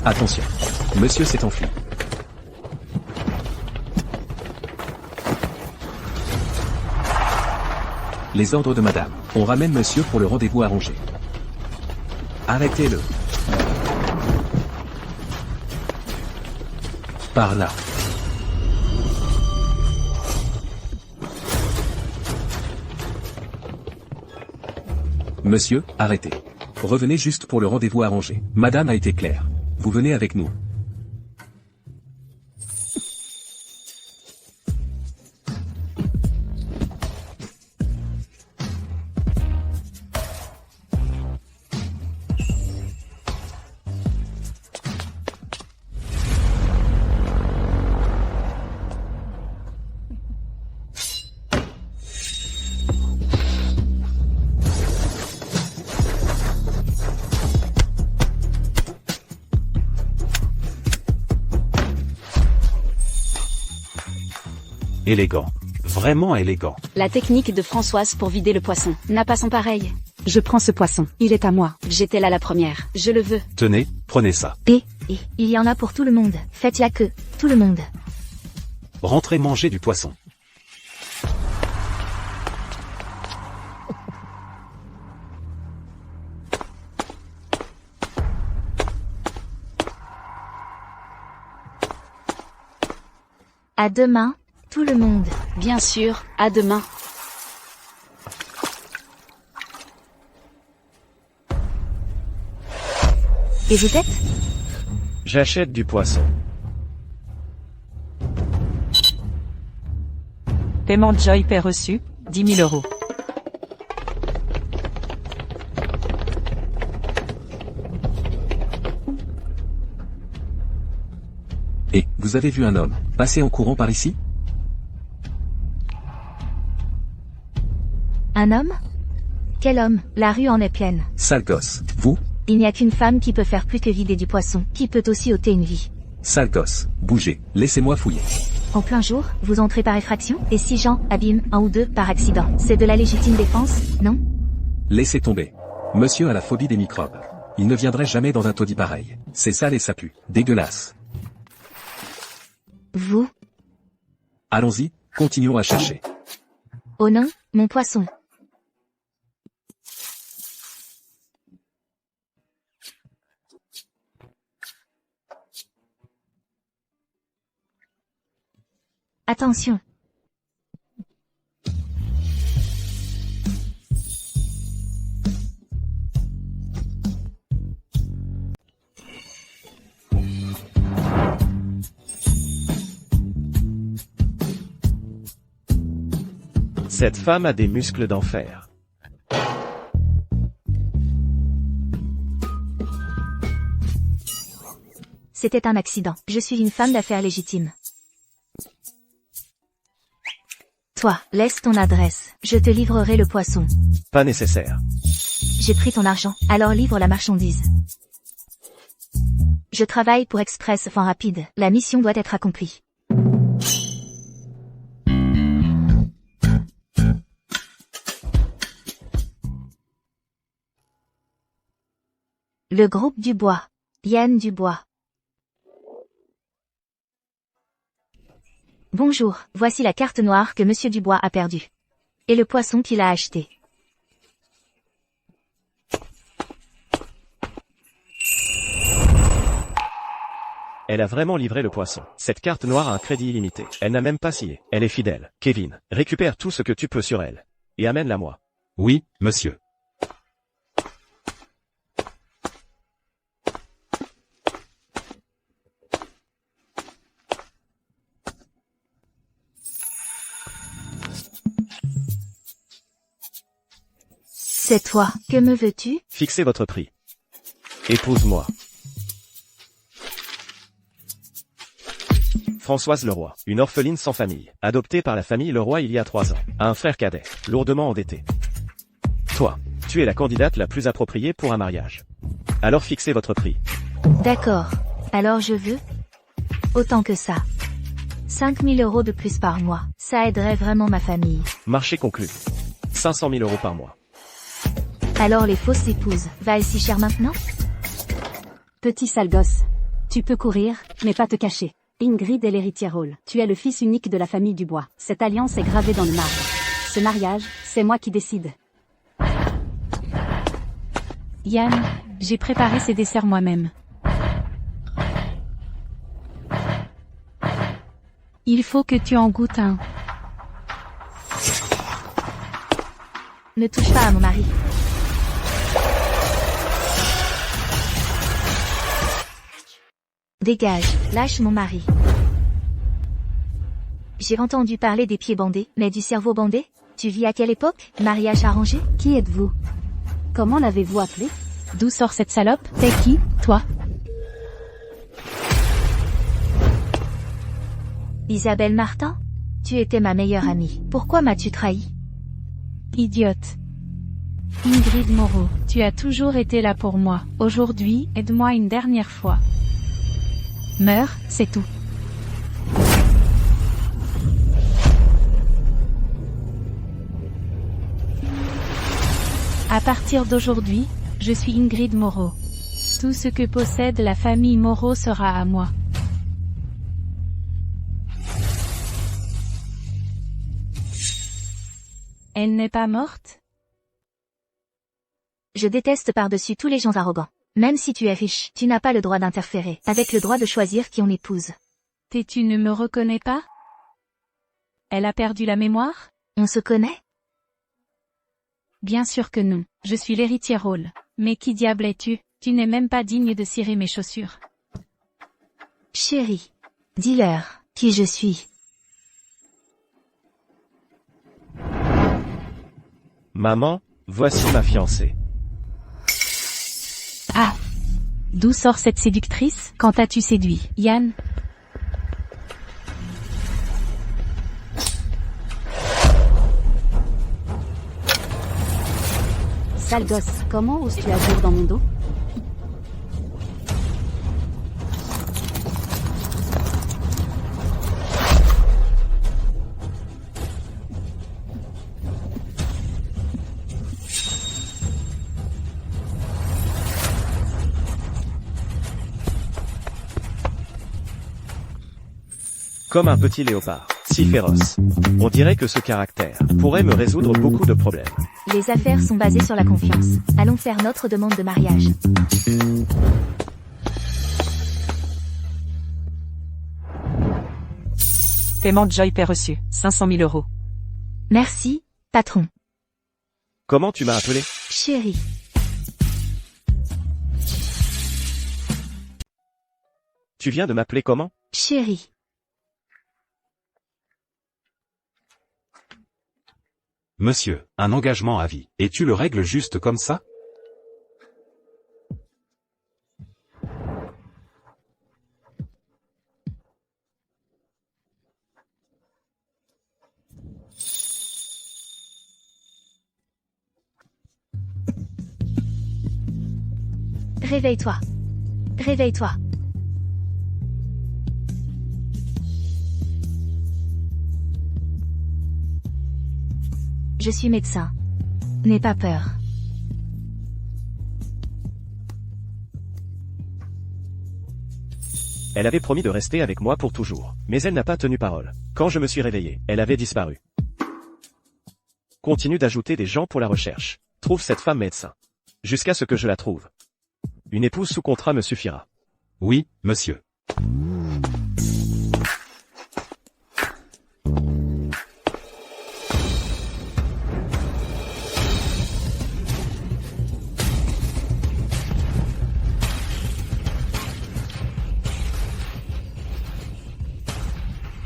Attention. Monsieur s'est enfui. Les ordres de madame. On ramène monsieur pour le rendez-vous arrangé. Arrêtez-le. Par là. Monsieur, arrêtez. Revenez juste pour le rendez-vous arrangé. Madame a été claire. Vous venez avec nous. Élégant. Vraiment élégant. La technique de Françoise pour vider le poisson n'a pas son pareil. Je prends ce poisson, il est à moi. J'étais là la première, je le veux. Tenez, prenez ça. Et il y en a pour tout le monde. Faites la queue, tout le monde. Rentrez manger du poisson. À demain, tout le monde. Bien sûr, à demain. Et vous êtes? J'achète du poisson. Paiement de Joy paie reçu, 10 000 €. Et, vous avez vu un homme passer en courant par ici? Un homme? Quel homme? La rue en est pleine. Sale gosse. Vous? Il n'y a qu'une femme qui peut faire plus que vider du poisson, qui peut aussi ôter une vie. Sale gosse. Bougez. Laissez-moi fouiller. En plein jour, vous entrez par effraction? Et si Jean abîme un ou deux par accident? C'est de la légitime défense, non? Laissez tomber. Monsieur a la phobie des microbes. Il ne viendrait jamais dans un taudis pareil. C'est sale et ça pue. Dégueulasse. Vous? Allons-y, continuons à chercher. Oh non, mon poisson. Attention. Cette femme a des muscles d'enfer. C'était un accident. Je suis une femme d'affaires légitime. Toi, laisse ton adresse. Je te livrerai le poisson. Pas nécessaire. J'ai pris ton argent, alors livre la marchandise. Je travaille pour Express Fin Rapide. La mission doit être accomplie. Le groupe Dubois. Yann Dubois. Bonjour, voici la carte noire que Monsieur Dubois a perdue. Et le poisson qu'il a acheté. Elle a vraiment livré le poisson. Cette carte noire a un crédit illimité. Elle n'a même pas scié. Elle est fidèle. Kevin, récupère tout ce que tu peux sur elle. Et amène-la moi. Oui, monsieur. C'est toi. Que me veux-tu? Fixez votre prix. Épouse-moi. Françoise Leroy, une orpheline sans famille, adoptée par la famille Leroy il y a 3 ans, a un frère cadet, lourdement endetté. Toi, tu es la candidate la plus appropriée pour un mariage. Alors fixez votre prix. D'accord. Alors je veux autant que ça. 5 000 € de plus par mois. Ça aiderait vraiment ma famille. Marché conclu. 500 000 € par mois. Alors les fausses épouses, valent si cher maintenant? Petit sale gosse. Tu peux courir, mais pas te cacher. Ingrid est l'héritière Hall. Tu es le fils unique de la famille Dubois. Cette alliance est gravée dans le marbre. Ce mariage, c'est moi qui décide. Yann, j'ai préparé ces desserts moi-même. Il faut que tu en goûtes un. Ne touche pas à mon mari. Dégage, lâche mon mari. J'ai entendu parler des pieds bandés, mais du cerveau bandé? Tu vis à quelle époque? Mariage arrangé? Qui êtes-vous? Comment l'avez-vous appelé? D'où sort cette salope? T'es qui, toi? Isabelle Martin? Tu étais ma meilleure amie. Pourquoi m'as-tu trahi? Idiote. Ingrid Moreau, tu as toujours été là pour moi. Aujourd'hui, aide-moi une dernière fois. Meurs, c'est tout. À partir d'aujourd'hui, je suis Ingrid Moreau. Tout ce que possède la famille Moreau sera à moi. Elle n'est pas morte? Je déteste par-dessus tous les gens arrogants. Même si tu es riche, tu n'as pas le droit d'interférer, avec le droit de choisir qui on épouse. Tu ne me reconnais pas? Elle a perdu la mémoire? On se connaît? Bien sûr que non. Je suis l'héritière Hall. Mais qui diable es-tu? Tu n'es même pas digne de cirer mes chaussures. Chérie, dis-leur qui je suis. Maman, voici ma fiancée. Ah! D'où sort cette séductrice? Quand as-tu séduit, Yann? Sale gosse, comment oses-tu agir dans mon dos? Comme un petit léopard, si féroce. On dirait que ce caractère pourrait me résoudre beaucoup de problèmes. Les affaires sont basées sur la confiance. Allons faire notre demande de mariage. Paiement de Joy Pay reçu, 500 000 €. Merci, patron. Comment tu m'as appelé? Chérie. Tu viens de m'appeler comment? Chérie. Monsieur, un engagement à vie. Et tu le règles juste comme ça? Réveille-toi. Réveille-toi. Je suis médecin. N'aie pas peur. Elle avait promis de rester avec moi pour toujours, mais elle n'a pas tenu parole. Quand je me suis réveillé, elle avait disparu. Continue d'ajouter des gens pour la recherche. Trouve cette femme médecin. Jusqu'à ce que je la trouve. Une épouse sous contrat me suffira. Oui, monsieur.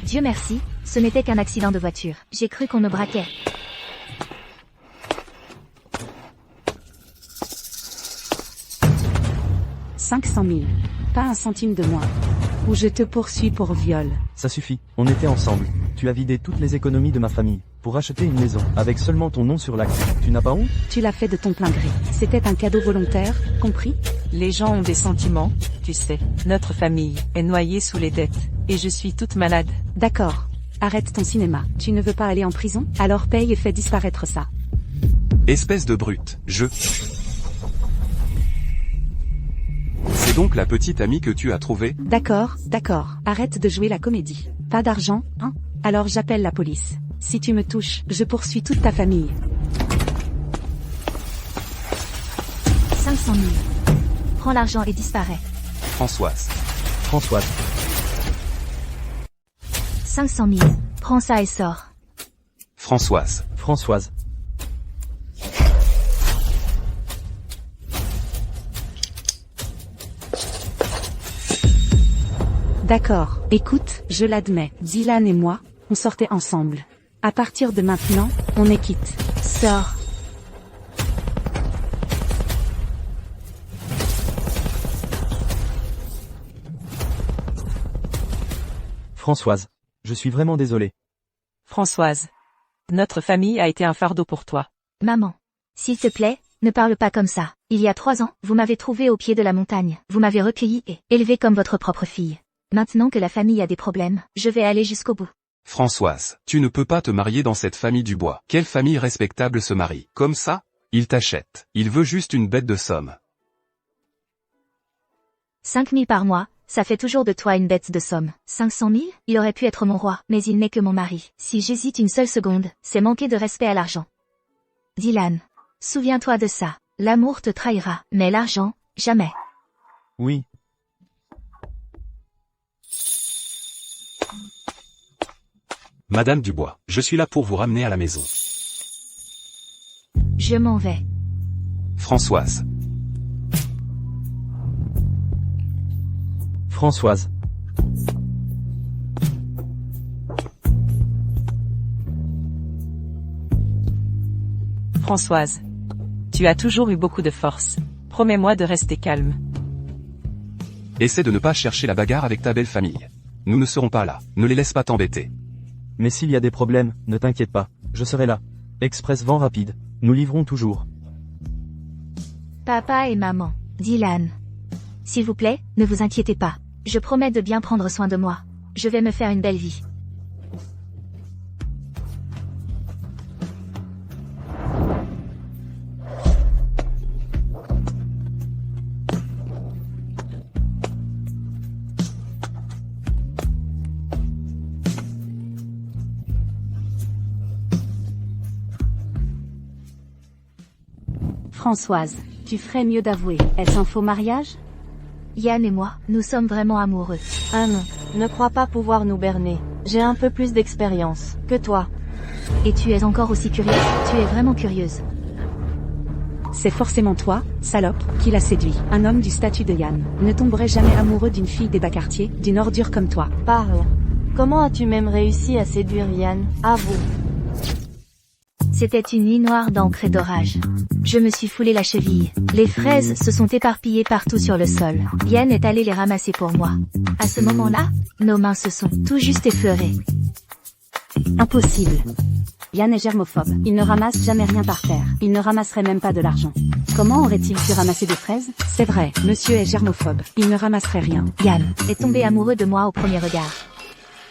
Dieu merci, ce n'était qu'un accident de voiture. J'ai cru qu'on me braquait. « 500 000. Pas un centime de moins. Ou je te poursuis pour viol. » Ça suffit, on était ensemble. Tu as vidé toutes les économies de ma famille pour acheter une maison avec seulement ton nom sur l'acte. Tu n'as pas honte? Tu l'as fait de ton plein gré. C'était un cadeau volontaire, compris? Les gens ont des sentiments, tu sais. Notre famille est noyée sous les dettes. Et je suis toute malade. D'accord. Arrête ton cinéma. Tu ne veux pas aller en prison? Alors paye et fais disparaître ça. Espèce de brute, c'est C'est donc la petite amie que tu as trouvée? D'accord, d'accord. Arrête de jouer la comédie. Pas d'argent, hein? Alors j'appelle la police. Si tu me touches, je poursuis toute ta famille. 500 000. Prends l'argent et disparais. Françoise. Françoise. 500 000. Prends ça et sors. Françoise. Françoise. D'accord, écoute, je l'admets. Dylan et moi, on sortait ensemble. À partir de maintenant, on est quitte. Sors. Françoise. Je suis vraiment désolé. Françoise. Notre famille a été un fardeau pour toi. Maman. S'il te plaît, ne parle pas comme ça. Il y a 3 ans, vous m'avez trouvée au pied de la montagne. Vous m'avez recueillie et élevée comme votre propre fille. Maintenant que la famille a des problèmes, je vais aller jusqu'au bout. Françoise, tu ne peux pas te marier dans cette famille du bois. Quelle famille respectable se marie? Comme ça? Il t'achète. Il veut juste une bête de somme. 5 000 par mois, ça fait toujours de toi une bête de somme. 500 000? Il aurait pu être mon roi, mais il n'est que mon mari. Si j'hésite une seule seconde, c'est manquer de respect à l'argent. Dylan. Souviens-toi de ça. L'amour te trahira, mais l'argent, jamais. Oui. Madame Dubois, je suis là pour vous ramener à la maison. Je m'en vais. Françoise. Françoise. Françoise. Tu as toujours eu beaucoup de force. Promets-moi de rester calme. Essaie de ne pas chercher la bagarre avec ta belle famille. Nous ne serons pas là. Ne les laisse pas t'embêter. Mais s'il y a des problèmes, ne t'inquiète pas. Je serai là. Express vent rapide. Nous livrons toujours. Papa et maman. Dylan. S'il vous plaît, ne vous inquiétez pas. Je promets de bien prendre soin de moi. Je vais me faire une belle vie. Françoise, tu ferais mieux d'avouer. Est-ce un faux mariage? Yann et moi, nous sommes vraiment amoureux. Anne, ne crois pas pouvoir nous berner. J'ai un peu plus d'expérience que toi. Et tu es encore aussi curieuse. Tu es vraiment curieuse. C'est forcément toi, salope, qui l'a séduit. Un homme du statut de Yann ne tomberait jamais amoureux d'une fille des bas quartiers, d'une ordure comme toi. Parle. Comment as-tu même réussi à séduire Yann? Avoue. C'était une nuit noire d'encre et d'orage. Je me suis foulé la cheville. Les fraises se sont éparpillées partout sur le sol. Yann est allé les ramasser pour moi. À ce moment-là, nos mains se sont tout juste effleurées. Impossible. Yann est germophobe. Il ne ramasse jamais rien par terre. Il ne ramasserait même pas de l'argent. Comment aurait-il pu ramasser des fraises? C'est vrai, monsieur est germophobe. Il ne ramasserait rien. Yann est tombé amoureux de moi au premier regard.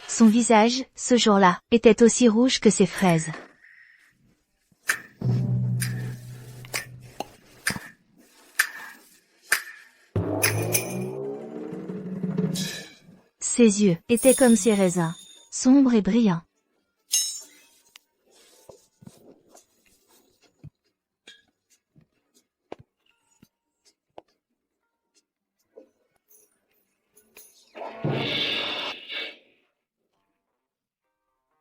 Son visage, ce jour-là, était aussi rouge que ses fraises. Ses yeux étaient comme ses raisins, sombres et brillants.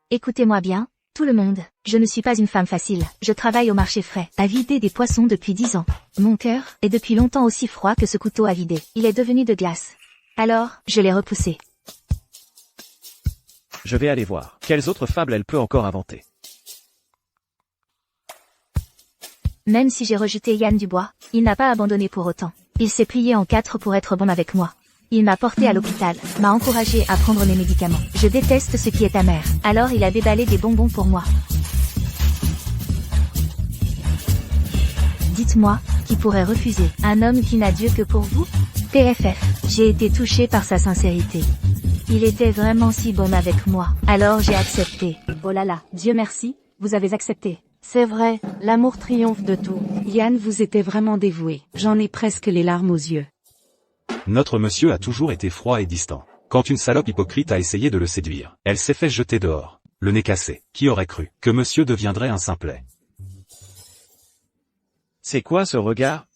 Écoutez-moi bien, tout le monde, je ne suis pas une femme facile, je travaille au marché frais, à vider des poissons depuis 10 ans. Mon cœur est depuis longtemps aussi froid que ce couteau à vider, il est devenu de glace. Alors, je l'ai repoussé. Je vais aller voir. Quelles autres fables elle peut encore inventer? Même si j'ai rejeté Yann Dubois, il n'a pas abandonné pour autant. Il s'est plié en 4 pour être bon avec moi. Il m'a porté à l'hôpital, m'a encouragé à prendre mes médicaments. Je déteste ce qui est amer. Alors il a déballé des bonbons pour moi. Dites-moi, qui pourrait refuser? Un homme qui n'a Dieu que pour vous? PFF, j'ai été touchée par sa sincérité. Il était vraiment si bon avec moi. Alors j'ai accepté. Oh là là, Dieu merci, vous avez accepté. C'est vrai, l'amour triomphe de tout. Yann vous était vraiment dévoué. J'en ai presque les larmes aux yeux. Notre monsieur a toujours été froid et distant. Quand une salope hypocrite a essayé de le séduire, elle s'est fait jeter dehors, le nez cassé. Qui aurait cru que monsieur deviendrait un simplet? C'est quoi ce regard?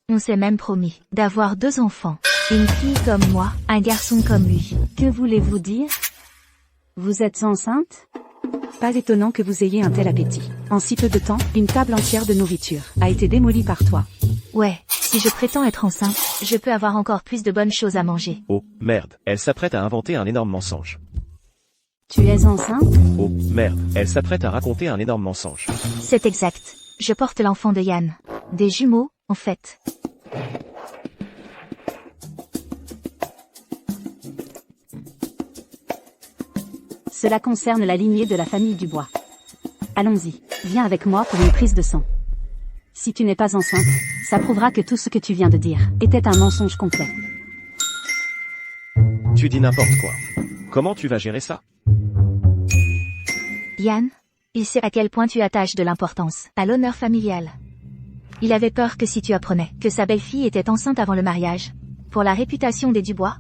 On s'est même promis d'avoir 2 enfants. Une fille comme moi, un garçon comme lui. Que voulez-vous dire? Vous êtes enceinte? Pas étonnant que vous ayez un tel appétit. En si peu de temps, une table entière de nourriture a été démolie par toi. Ouais, si je prétends être enceinte, je peux avoir encore plus de bonnes choses à manger. Oh, merde, elle s'apprête à inventer un énorme mensonge. Tu es enceinte? Oh, merde, elle s'apprête à raconter un énorme mensonge. C'est exact. Je porte l'enfant de Yann. Des jumeaux, en fait. Cela concerne la lignée de la famille Dubois. Allons-y, viens avec moi pour une prise de sang. Si tu n'es pas enceinte, ça prouvera que tout ce que tu viens de dire était un mensonge complet. Tu dis n'importe quoi. Comment tu vas gérer ça? Yann, il sait à quel point tu attaches de l'importance à l'honneur familial. Il avait peur que si tu apprenais que sa belle-fille était enceinte avant le mariage, pour la réputation des Dubois,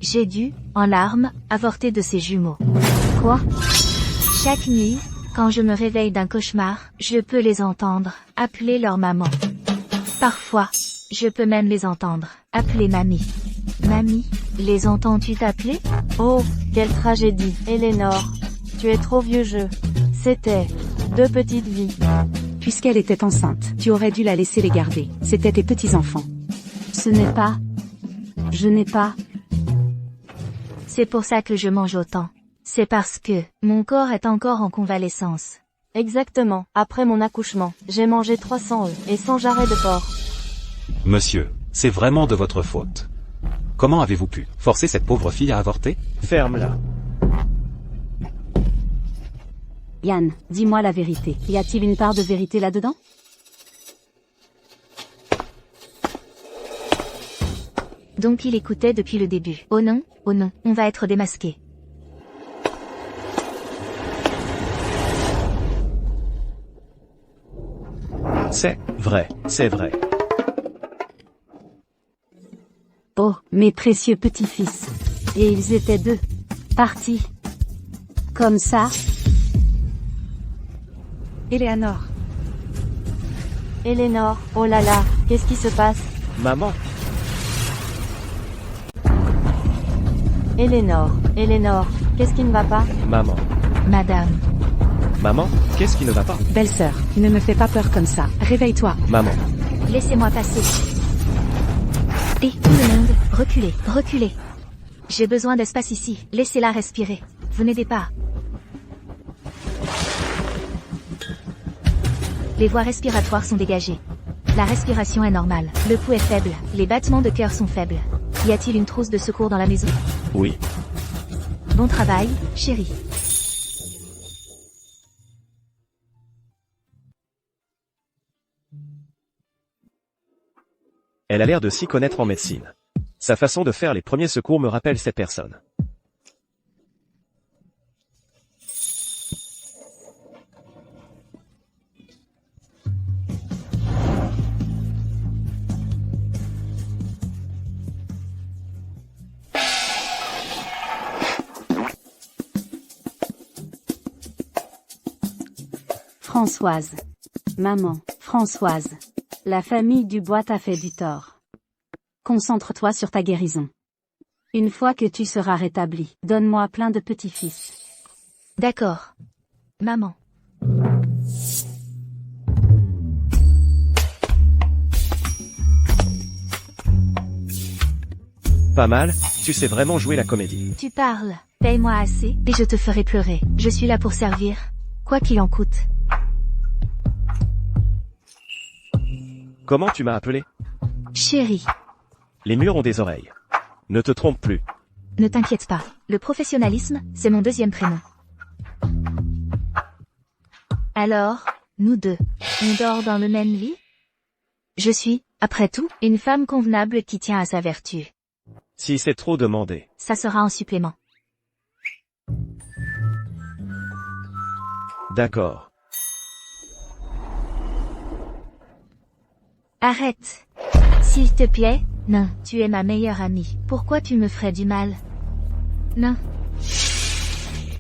j'ai dû, en larmes, avorter de ses jumeaux. Quoi? Chaque nuit, quand je me réveille d'un cauchemar, je peux les entendre appeler leur maman. Parfois, je peux même les entendre appeler mamie. Mamie, les entends-tu t'appeler? Oh, quelle tragédie. Eleanor, tu es trop vieux jeu. C'était 2 petites vies. Puisqu'elle était enceinte, tu aurais dû la laisser les garder. C'étaient tes petits-enfants. Ce n'est pas... Je n'ai pas... C'est pour ça que je mange autant. C'est parce que mon corps est encore en convalescence. Exactement. Après mon accouchement, j'ai mangé 300 œufs et 100 jarrets de porc. Monsieur, c'est vraiment de votre faute. Comment avez-vous pu forcer cette pauvre fille à avorter? Ferme-la. Yann, dis-moi la vérité. Y a-t-il une part de vérité là-dedans? Donc il écoutait depuis le début. Oh non, on va être démasqué. C'est vrai, c'est vrai. Oh, mes précieux petits-fils. Et ils étaient 2. Partis. Comme ça. Eleanor. Eleanor, oh là là, qu'est-ce qui se passe? Maman, Eleanor, qu'est-ce qui ne va pas? maman, Madame. maman, qu'est-ce qui ne va pas? Belle-sœur, ne me fais pas peur comme ça. Réveille-toi. Maman, Laissez-moi passer. Et tout le monde, reculez. J'ai besoin d'espace ici. Laissez-la respirer. Vous n'aidez pas. Les voies respiratoires sont dégagées. La respiration est normale. Le pouls est faible. Les battements de cœur sont faibles. Y a-t-il une trousse de secours dans la maison? oui. Bon travail, chérie. Elle a l'air de s'y connaître en médecine. Sa façon de faire les premiers secours me rappelle cette personne. Françoise. Maman, Françoise. La famille Dubois t'a fait du tort. Concentre-toi sur ta guérison. Une fois que tu seras rétablie, donne-moi plein de petits-fils. D'accord. Maman. Pas mal, tu sais vraiment jouer la comédie. Tu parles. Paye-moi assez, et je te ferai pleurer. Je suis là pour servir. Quoi qu'il en coûte. Comment tu m'as appelé? Chérie. Les murs ont des oreilles. Ne te trompe plus. Ne t'inquiète pas. Le professionnalisme, c'est mon 2e prénom. Alors, nous 2, on dort dans le même lit? Je suis, après tout, une femme convenable qui tient à sa vertu. Si c'est trop demandé. Ça sera en supplément. D'accord. Arrête. S'il te plaît, Non, tu es ma meilleure amie. Pourquoi tu me ferais du mal? Non,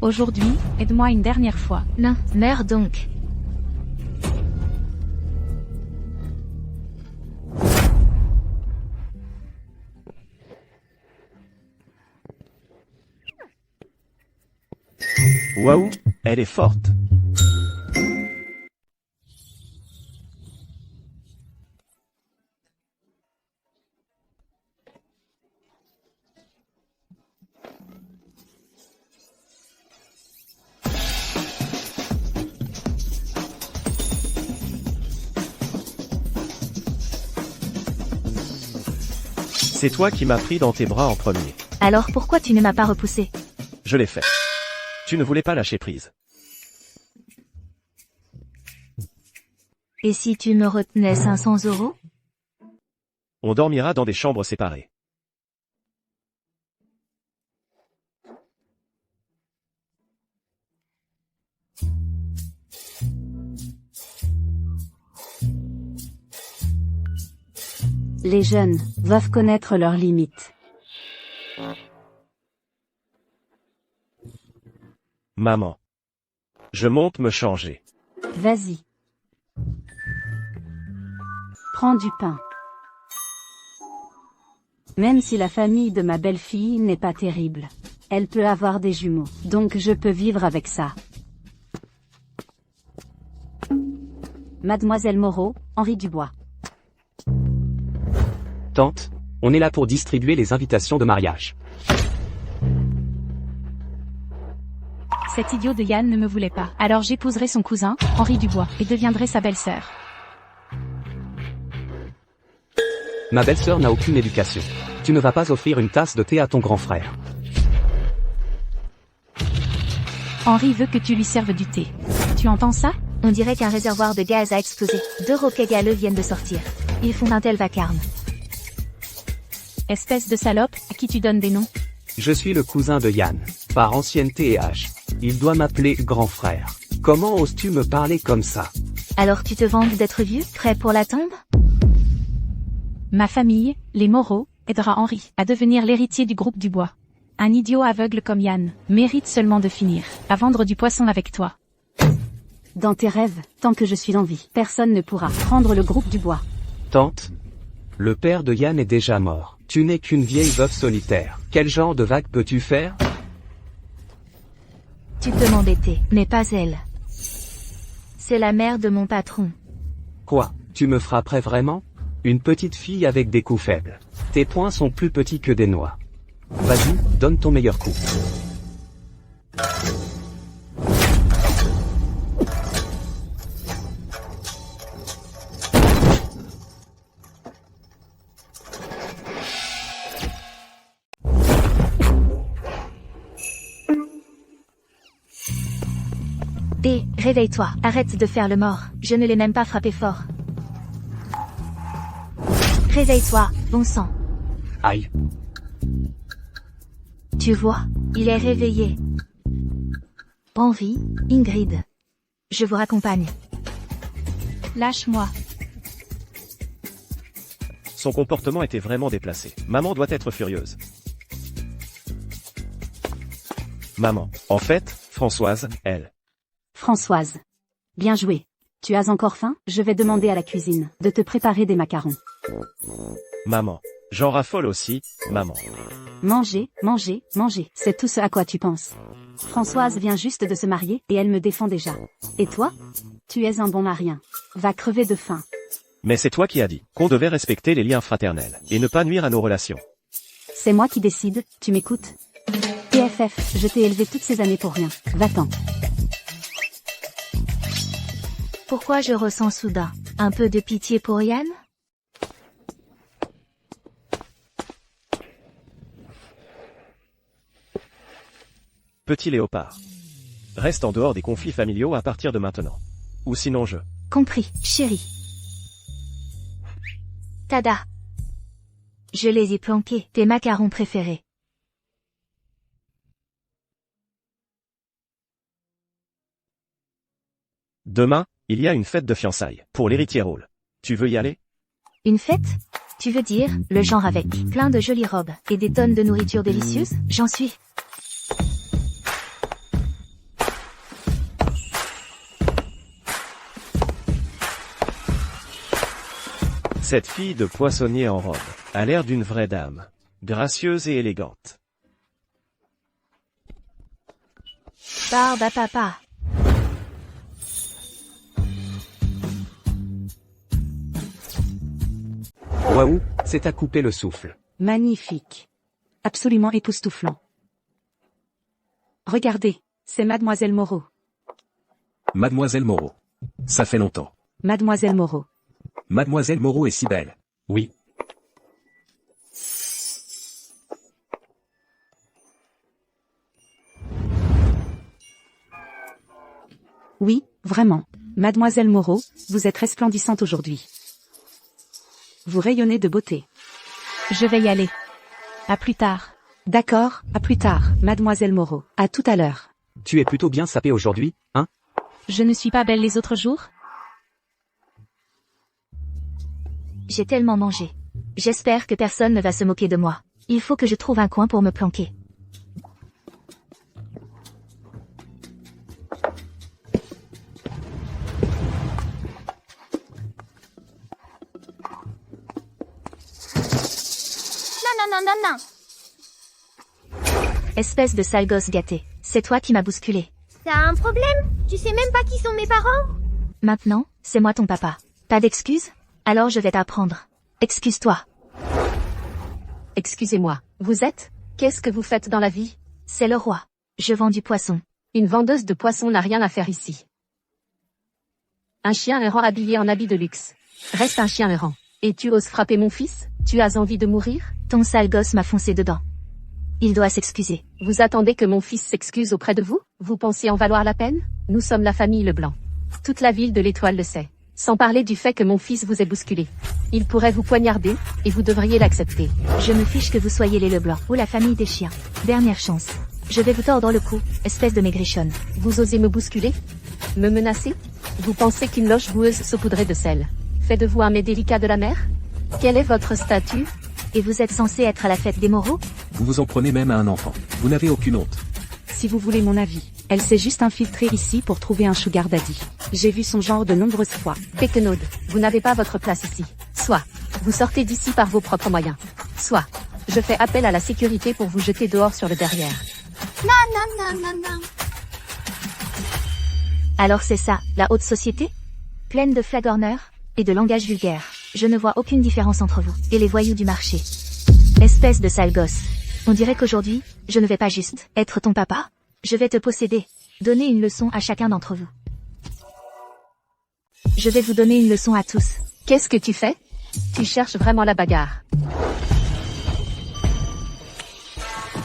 Aujourd'hui, aide-moi une dernière fois. non, meurs donc. Waouh, elle est forte. C'est toi qui m'as pris dans tes bras en premier. Alors pourquoi tu ne m'as pas repoussé? Je l'ai fait. Tu ne voulais pas lâcher prise. Et si tu me retenais 500 €? On dormira dans des chambres séparées. Les jeunes doivent connaître leurs limites. Maman. Je monte me changer. Vas-y. Prends du pain. Même si la famille de ma belle-fille n'est pas terrible, elle peut avoir des jumeaux, donc je peux vivre avec ça. Mademoiselle Moreau, Henri Dubois. Tante, on est là pour distribuer les invitations de mariage. Cet idiot de Yann ne me voulait pas. Alors j'épouserai son cousin, Henri Dubois, et deviendrai sa belle-sœur. Ma belle-sœur n'a aucune éducation. Tu ne vas pas offrir une tasse de thé à ton grand frère. Henri veut que tu lui serves du thé. Tu entends ça? On dirait qu'un réservoir de gaz a explosé. 2 roquets galeux viennent de sortir. Ils font un tel vacarme. Espèce de salope, à qui tu donnes des noms? Je suis le cousin de Yann, par ancienneté et âge. Il doit m'appeler grand frère. Comment oses-tu me parler comme ça? Alors tu te vantes d'être vieux, prêt pour la tombe? Ma famille, les Moreau, aidera Henri à devenir l'héritier du groupe Dubois. Un idiot aveugle comme Yann mérite seulement de finir à vendre du poisson avec toi. Dans tes rêves, tant que je suis en vie, personne ne pourra prendre le groupe Dubois. Tante, le père de Yann est déjà mort. Tu n'es qu'une vieille veuve solitaire. Quel genre de vague peux-tu faire? Tu peux m'embêter, mais pas elle. C'est la mère de mon patron. Quoi? Tu me frapperais vraiment? Une petite fille avec des coups faibles. Tes poings sont plus petits que des noix. Vas-y, donne ton meilleur coup. D, réveille-toi, arrête de faire le mort, je ne l'ai même pas frappé fort. Réveille-toi, bon sang. Aïe. Tu vois, il est réveillé. Henri, Ingrid. Je vous raccompagne. Lâche-moi. Son comportement était vraiment déplacé. Maman doit être furieuse. Maman. En fait, Françoise, elle. Françoise. Bien joué. Tu as encore faim? Je vais demander à la cuisine de te préparer des macarons. Maman. J'en raffole aussi, maman. Manger, manger, manger, c'est tout ce à quoi tu penses. Françoise vient juste de se marier et elle me défend déjà. Et toi? Tu es un bon marien. Va crever de faim. Mais c'est toi qui as dit qu'on devait respecter les liens fraternels et ne pas nuire à nos relations. C'est moi qui décide, tu m'écoutes? TFF, je t'ai élevé toutes ces années pour rien. Va-t'en. Pourquoi je ressens soudain un peu de pitié pour Yann? Petit léopard. Reste en dehors des conflits familiaux à partir de maintenant. Ou sinon je... Compris, chérie. Tada. Je les ai planqués, tes macarons préférés. Demain, il y a une fête de fiançailles, pour l'héritier rôle. Tu veux y aller? Une fête? Tu veux dire, le genre avec plein de jolies robes et des tonnes de nourriture délicieuse? J'en suis. Cette fille de poissonnier en robe a l'air d'une vraie dame, gracieuse et élégante. Barbe à papa. Waouh, c'est à couper le souffle. Magnifique. Absolument époustouflant. Regardez, c'est Mademoiselle Moreau. Mademoiselle Moreau. Ça fait longtemps. Mademoiselle Moreau. Mademoiselle Moreau est si belle. Oui. Oui, vraiment. Mademoiselle Moreau, vous êtes resplendissante aujourd'hui. Vous rayonnez de beauté. Je vais y aller. À plus tard. D'accord, à plus tard, Mademoiselle Moreau. À tout à l'heure. Tu es plutôt bien sapée aujourd'hui, hein? Je ne suis pas belle les autres jours? J'ai tellement mangé. J'espère que personne ne va se moquer de moi. Il faut que je trouve un coin pour me planquer. Non. Espèce de sale gosse gâté. C'est toi qui m'as bousculé. T'as un problème? Tu sais même pas qui sont mes parents? Maintenant, c'est moi ton papa. Pas d'excuses? Alors je vais t'apprendre. Excuse-toi. Excusez-moi, vous êtes? Qu'est-ce que vous faites dans la vie? C'est le roi. Je vends du poisson. Une vendeuse de poissons n'a rien à faire ici. Un chien errant habillé en habit de luxe. Reste un chien errant. Et tu oses frapper mon fils? Tu as envie de mourir? Ton sale gosse m'a foncé dedans. Il doit s'excuser. Vous attendez que mon fils s'excuse auprès de vous? Vous pensez en valoir la peine? Nous sommes la famille Leblanc. Toute la ville de l'Étoile le sait. Sans parler du fait que mon fils vous ait bousculé. Il pourrait vous poignarder, et vous devriez l'accepter. Je me fiche que vous soyez les Leblanc, ou la famille des chiens. Dernière chance. Je vais vous tordre le cou, espèce de maigrichonne. Vous osez me bousculer? Me menacer? Vous pensez qu'une loche boueuse saupoudrée de sel fait de vous un mets délicat de la mer? Quel est votre statut? Et vous êtes censé être à la fête des Moreaux? Vous vous en prenez même à un enfant. Vous n'avez aucune honte. Si vous voulez mon avis, elle s'est juste infiltrée ici pour trouver un sugar daddy. J'ai vu son genre de nombreuses fois. Péquenaude, vous n'avez pas votre place ici. Soit, vous sortez d'ici par vos propres moyens. Soit, je fais appel à la sécurité pour vous jeter dehors sur le derrière. Non. Alors c'est ça, la haute société? Pleine de flagorneurs et de langage vulgaire. Je ne vois aucune différence entre vous et les voyous du marché. Espèce de sale gosse. On dirait qu'aujourd'hui, je ne vais pas juste être ton papa. Je vais te posséder. Donner une leçon à chacun d'entre vous. Je vais vous donner une leçon à tous. Qu'est-ce que tu fais? Tu cherches vraiment la bagarre.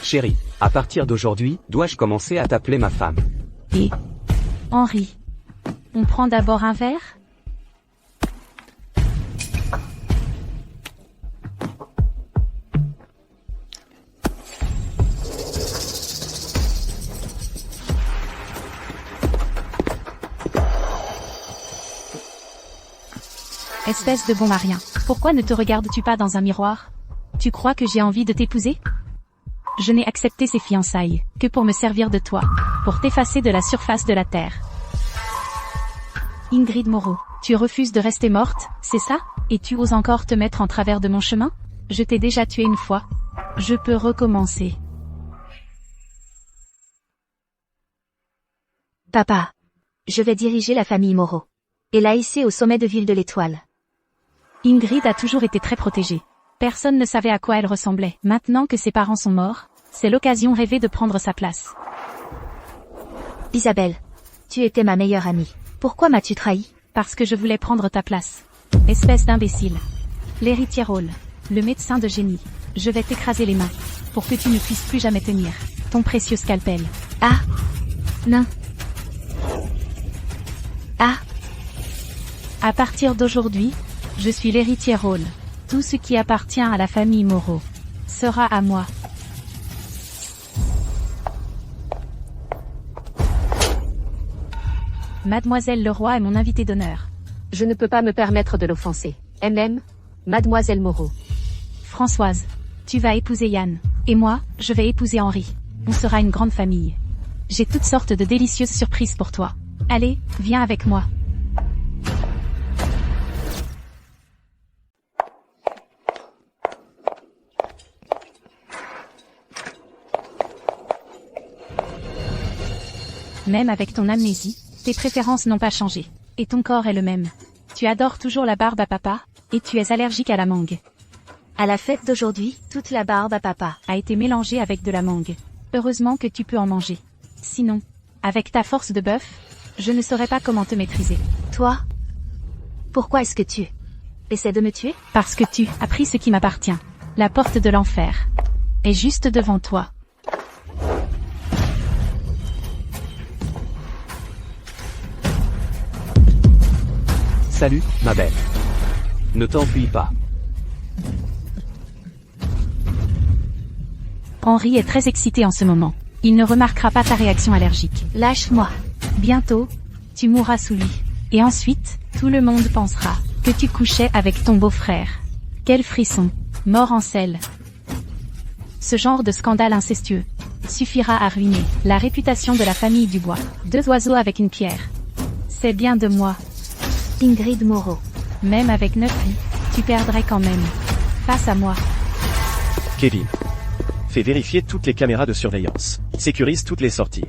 Chérie, à partir d'aujourd'hui, dois-je commencer à t'appeler ma femme? Et Henri, on prend d'abord un verre? Espèce de bon marien, pourquoi ne te regardes-tu pas dans un miroir? Tu crois que j'ai envie de t'épouser? Je n'ai accepté ces fiançailles que pour me servir de toi, pour t'effacer de la surface de la terre. Ingrid Moreau, tu refuses de rester morte, c'est ça? Et tu oses encore te mettre en travers de mon chemin? Je t'ai déjà tué une fois. Je peux recommencer. Papa. Je vais diriger la famille Moreau. Et la hisser au sommet de Ville de l'Étoile. Ingrid a toujours été très protégée. Personne ne savait à quoi elle ressemblait. Maintenant que ses parents sont morts, c'est l'occasion rêvée de prendre sa place. Isabelle. Tu étais ma meilleure amie. Pourquoi m'as-tu trahi? Parce que je voulais prendre ta place. Espèce d'imbécile. L'héritier rôle. Le médecin de génie. Je vais t'écraser les mains. Pour que tu ne puisses plus jamais tenir ton précieux scalpel. Ah. Non. Ah. À partir d'aujourd'hui, je suis l'héritier rôle. Tout ce qui appartient à la famille Moreau sera à moi. Mademoiselle Leroy est mon invitée d'honneur. Je ne peux pas me permettre de l'offenser. MM, Mademoiselle Moreau. Françoise, tu vas épouser Yann. Et moi, je vais épouser Henri. On sera une grande famille. J'ai toutes sortes de délicieuses surprises pour toi. Allez, viens avec moi. Même avec ton amnésie, tes préférences n'ont pas changé. Et ton corps est le même. Tu adores toujours la barbe à papa, et tu es allergique à la mangue. À la fête d'aujourd'hui, toute la barbe à papa a été mélangée avec de la mangue. Heureusement que tu peux en manger. Sinon, avec ta force de bœuf, je ne saurais pas comment te maîtriser. Toi? Pourquoi est-ce que tu essaies de me tuer? Parce que tu as pris ce qui m'appartient. La porte de l'enfer est juste devant toi. Salut, ma belle. Ne t'enfuis pas. Henri est très excité en ce moment. Il ne remarquera pas ta réaction allergique. Lâche-moi. Bientôt, tu mourras sous lui. Et ensuite, tout le monde pensera que tu couchais avec ton beau-frère. Quel frisson. Mort en selle. Ce genre de scandale incestueux suffira à ruiner la réputation de la famille Dubois. 2 oiseaux avec une pierre. C'est bien de moi. Ingrid Moreau. Même avec 9 vies, tu perdrais quand même. Face à moi. Kevin. Fais vérifier toutes les caméras de surveillance. Sécurise toutes les sorties.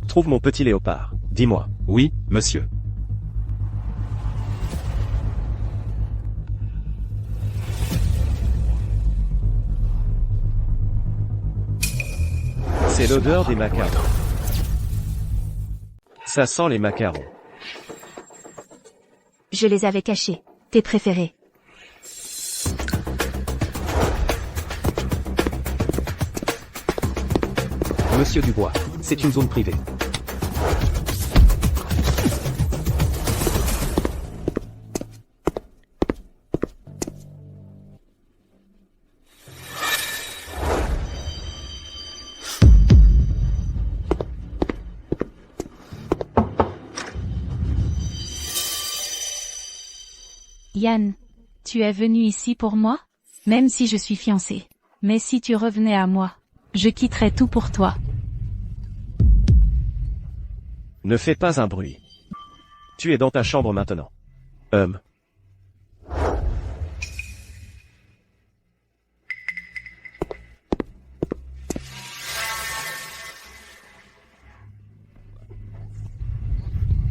Trouve mon petit léopard. Dis-moi. Oui, monsieur. C'est l'odeur des macarons. Ça sent les macarons. Je les avais cachés. Tes préférés. Monsieur Dubois, c'est une zone privée. Yann, tu es venu ici pour moi? Même si je suis fiancée. Mais si tu revenais à moi, je quitterais tout pour toi. Ne fais pas un bruit. Tu es dans ta chambre maintenant.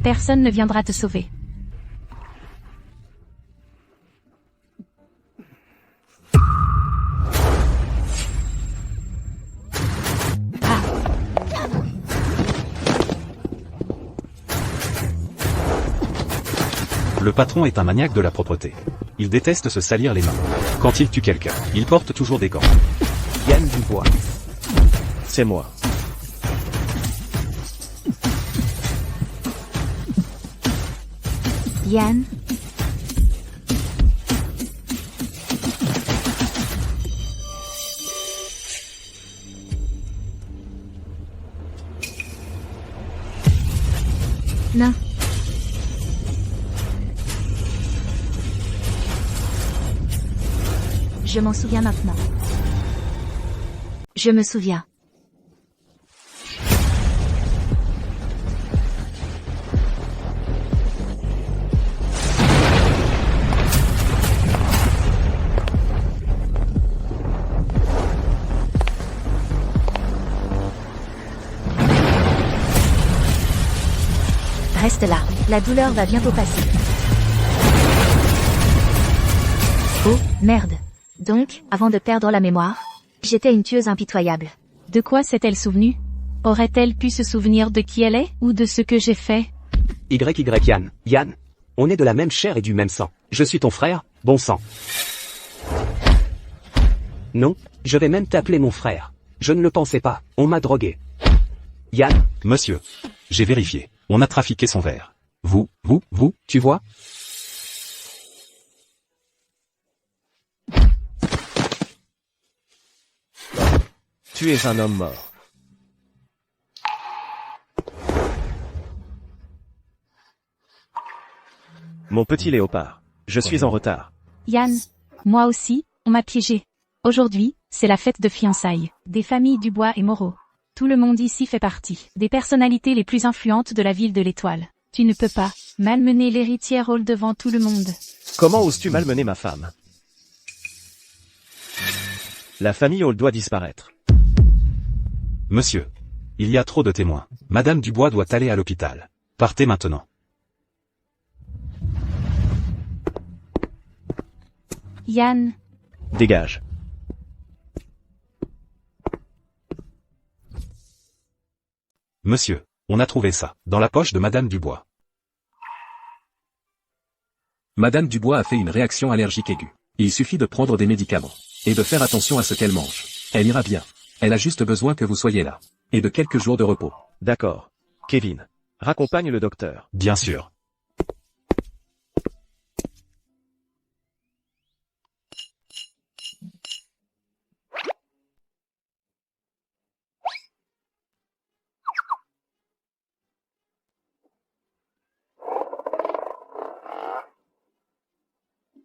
Personne ne viendra te sauver. Le patron est un maniaque de la propreté. Il déteste se salir les mains. Quand il tue quelqu'un, il porte toujours des gants. Yann Dubois. C'est moi. Yann. Non. Je m'en souviens maintenant. Je me souviens. Reste là, la douleur va bientôt passer. Oh, merde. Donc, avant de perdre la mémoire, j'étais une tueuse impitoyable. De quoi s'est-elle souvenue? Aurait-elle pu se souvenir de qui elle est, ou de ce que j'ai fait? Yann. Yann, on est de la même chair et du même sang. Je suis ton frère, bon sang. Non, je vais même t'appeler mon frère. Je ne le pensais pas, on m'a drogué. Yann. Monsieur. J'ai vérifié. On a trafiqué son verre. Vous, tu vois? Tu es un homme mort. Mon petit léopard, je suis en retard. Yann, moi aussi, on m'a piégé. Aujourd'hui, c'est la fête de fiançailles, des familles Dubois et Moreau. Tout le monde ici fait partie, des personnalités les plus influentes de la ville de l'Étoile. Tu ne peux pas malmener l'héritière Hall devant tout le monde. Comment oses-tu malmener ma femme? La famille Hall doit disparaître. Monsieur. Il y a trop de témoins. Madame Dubois doit aller à l'hôpital. Partez maintenant. Yann. Dégage. Monsieur, on a trouvé ça, dans la poche de Madame Dubois. Madame Dubois a fait une réaction allergique aiguë. Il suffit de prendre des médicaments. Et de faire attention à ce qu'elle mange. Elle ira bien. Elle a juste besoin que vous soyez là. Et de quelques jours de repos. D'accord. Kevin. Raccompagne le docteur. Bien sûr.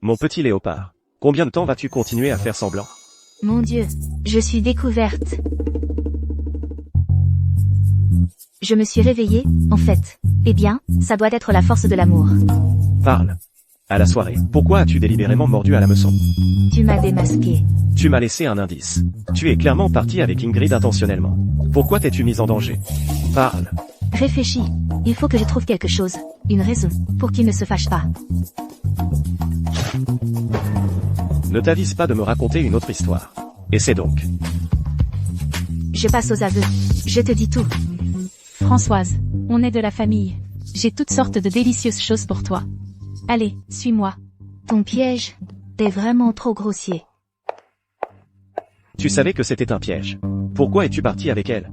Mon petit léopard. Combien de temps vas-tu continuer à faire semblant? Mon Dieu, je suis découverte. Je me suis réveillée, en fait. Eh bien, ça doit être la force de l'amour. Parle. À la soirée, pourquoi as-tu délibérément mordu à l'hameçon? Tu m'as démasqué. Tu m'as laissé un indice. Tu es clairement parti avec Ingrid intentionnellement. Pourquoi t'es-tu mise en danger? Parle. Réfléchis. Il faut que je trouve quelque chose. Une raison, pour qu'il ne se fâche pas. Ne t'avise pas de me raconter une autre histoire. Essaie donc. Je passe aux aveux. Je te dis tout. Françoise, on est de la famille. J'ai toutes sortes de délicieuses choses pour toi. Allez, suis-moi. Ton piège? T'es vraiment trop grossier. Tu savais que c'était un piège. Pourquoi es-tu parti avec elle?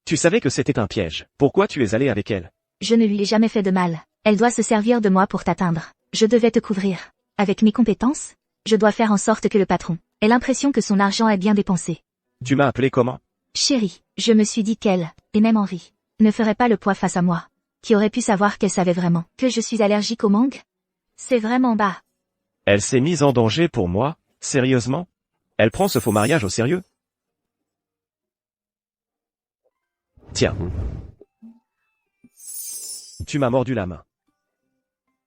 Tu savais que c'était un piège. Pourquoi tu es allé avec elle? Je ne lui ai jamais fait de mal. Elle doit se servir de moi pour t'atteindre. Je devais te couvrir. Avec mes compétences, je dois faire en sorte que le patron ait l'impression que son argent est bien dépensé. Tu m'as appelé comment? Chérie, je me suis dit qu'elle, et même Henri, ne ferait pas le poids face à moi. Qui aurait pu savoir qu'elle savait vraiment que je suis allergique aux mangues? C'est vraiment bas. Elle s'est mise en danger pour moi? Sérieusement? Elle prend ce faux mariage au sérieux? Tiens. Tu m'as mordu la main.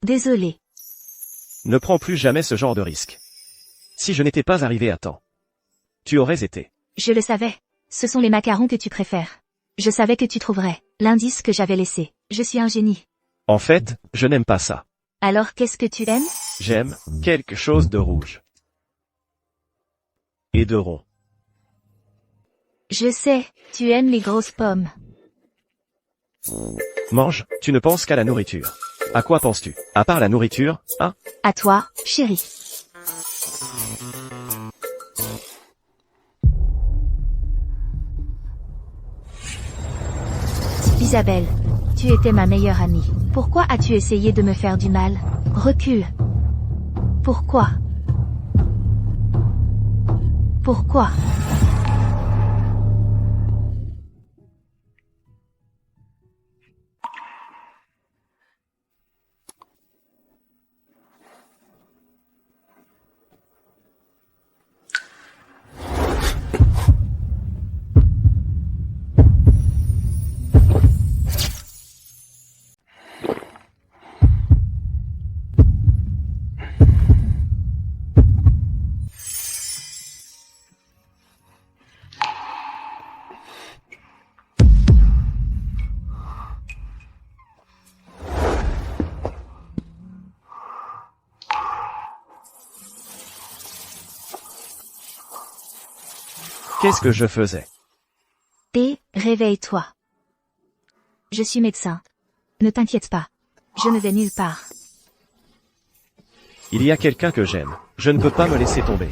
Désolé. Ne prends plus jamais ce genre de risque. Si je n'étais pas arrivé à temps, tu aurais été. Je le savais. Ce sont les macarons que tu préfères. Je savais que tu trouverais l'indice que j'avais laissé. Je suis un génie. En fait, je n'aime pas ça. Alors qu'est-ce que tu aimes? J'aime quelque chose de rouge. Et de rond. Je sais, tu aimes les grosses pommes. Mange, tu ne penses qu'à la nourriture. À quoi penses-tu? À part la nourriture, hein? À toi, chérie. Isabelle, tu étais ma meilleure amie. Pourquoi as-tu essayé de me faire du mal? Recule. Pourquoi? Pourquoi? Qu'est-ce que je faisais? Réveille-toi. Je suis médecin. Ne t'inquiète pas. Je ne vais nulle part. Il y a quelqu'un que j'aime. Je ne peux pas me laisser tomber.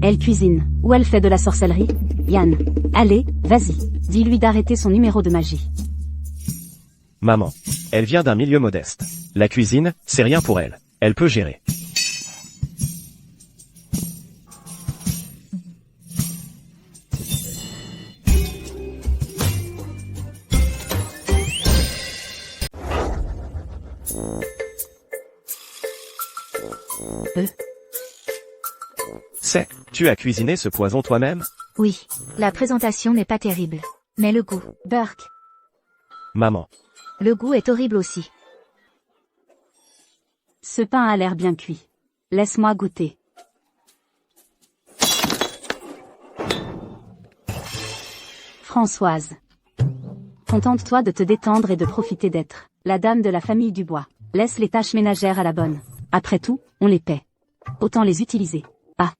Elle cuisine, ou elle fait de la sorcellerie. Yann, allez, vas-y, Dis-lui d'arrêter son numéro de magie. Maman. Elle vient d'un milieu modeste. La cuisine, c'est rien pour elle. Elle peut gérer. Tu as cuisiné ce poison toi-même? Oui. La présentation n'est pas terrible. Mais le goût. Burke. Maman. Le goût est horrible aussi. Ce pain a l'air bien cuit. Laisse-moi goûter. Françoise. Contente-toi de te détendre et de profiter d'être la dame de la famille Dubois. Laisse les tâches ménagères à la bonne. Après tout, on les paie. Autant les utiliser. Ah.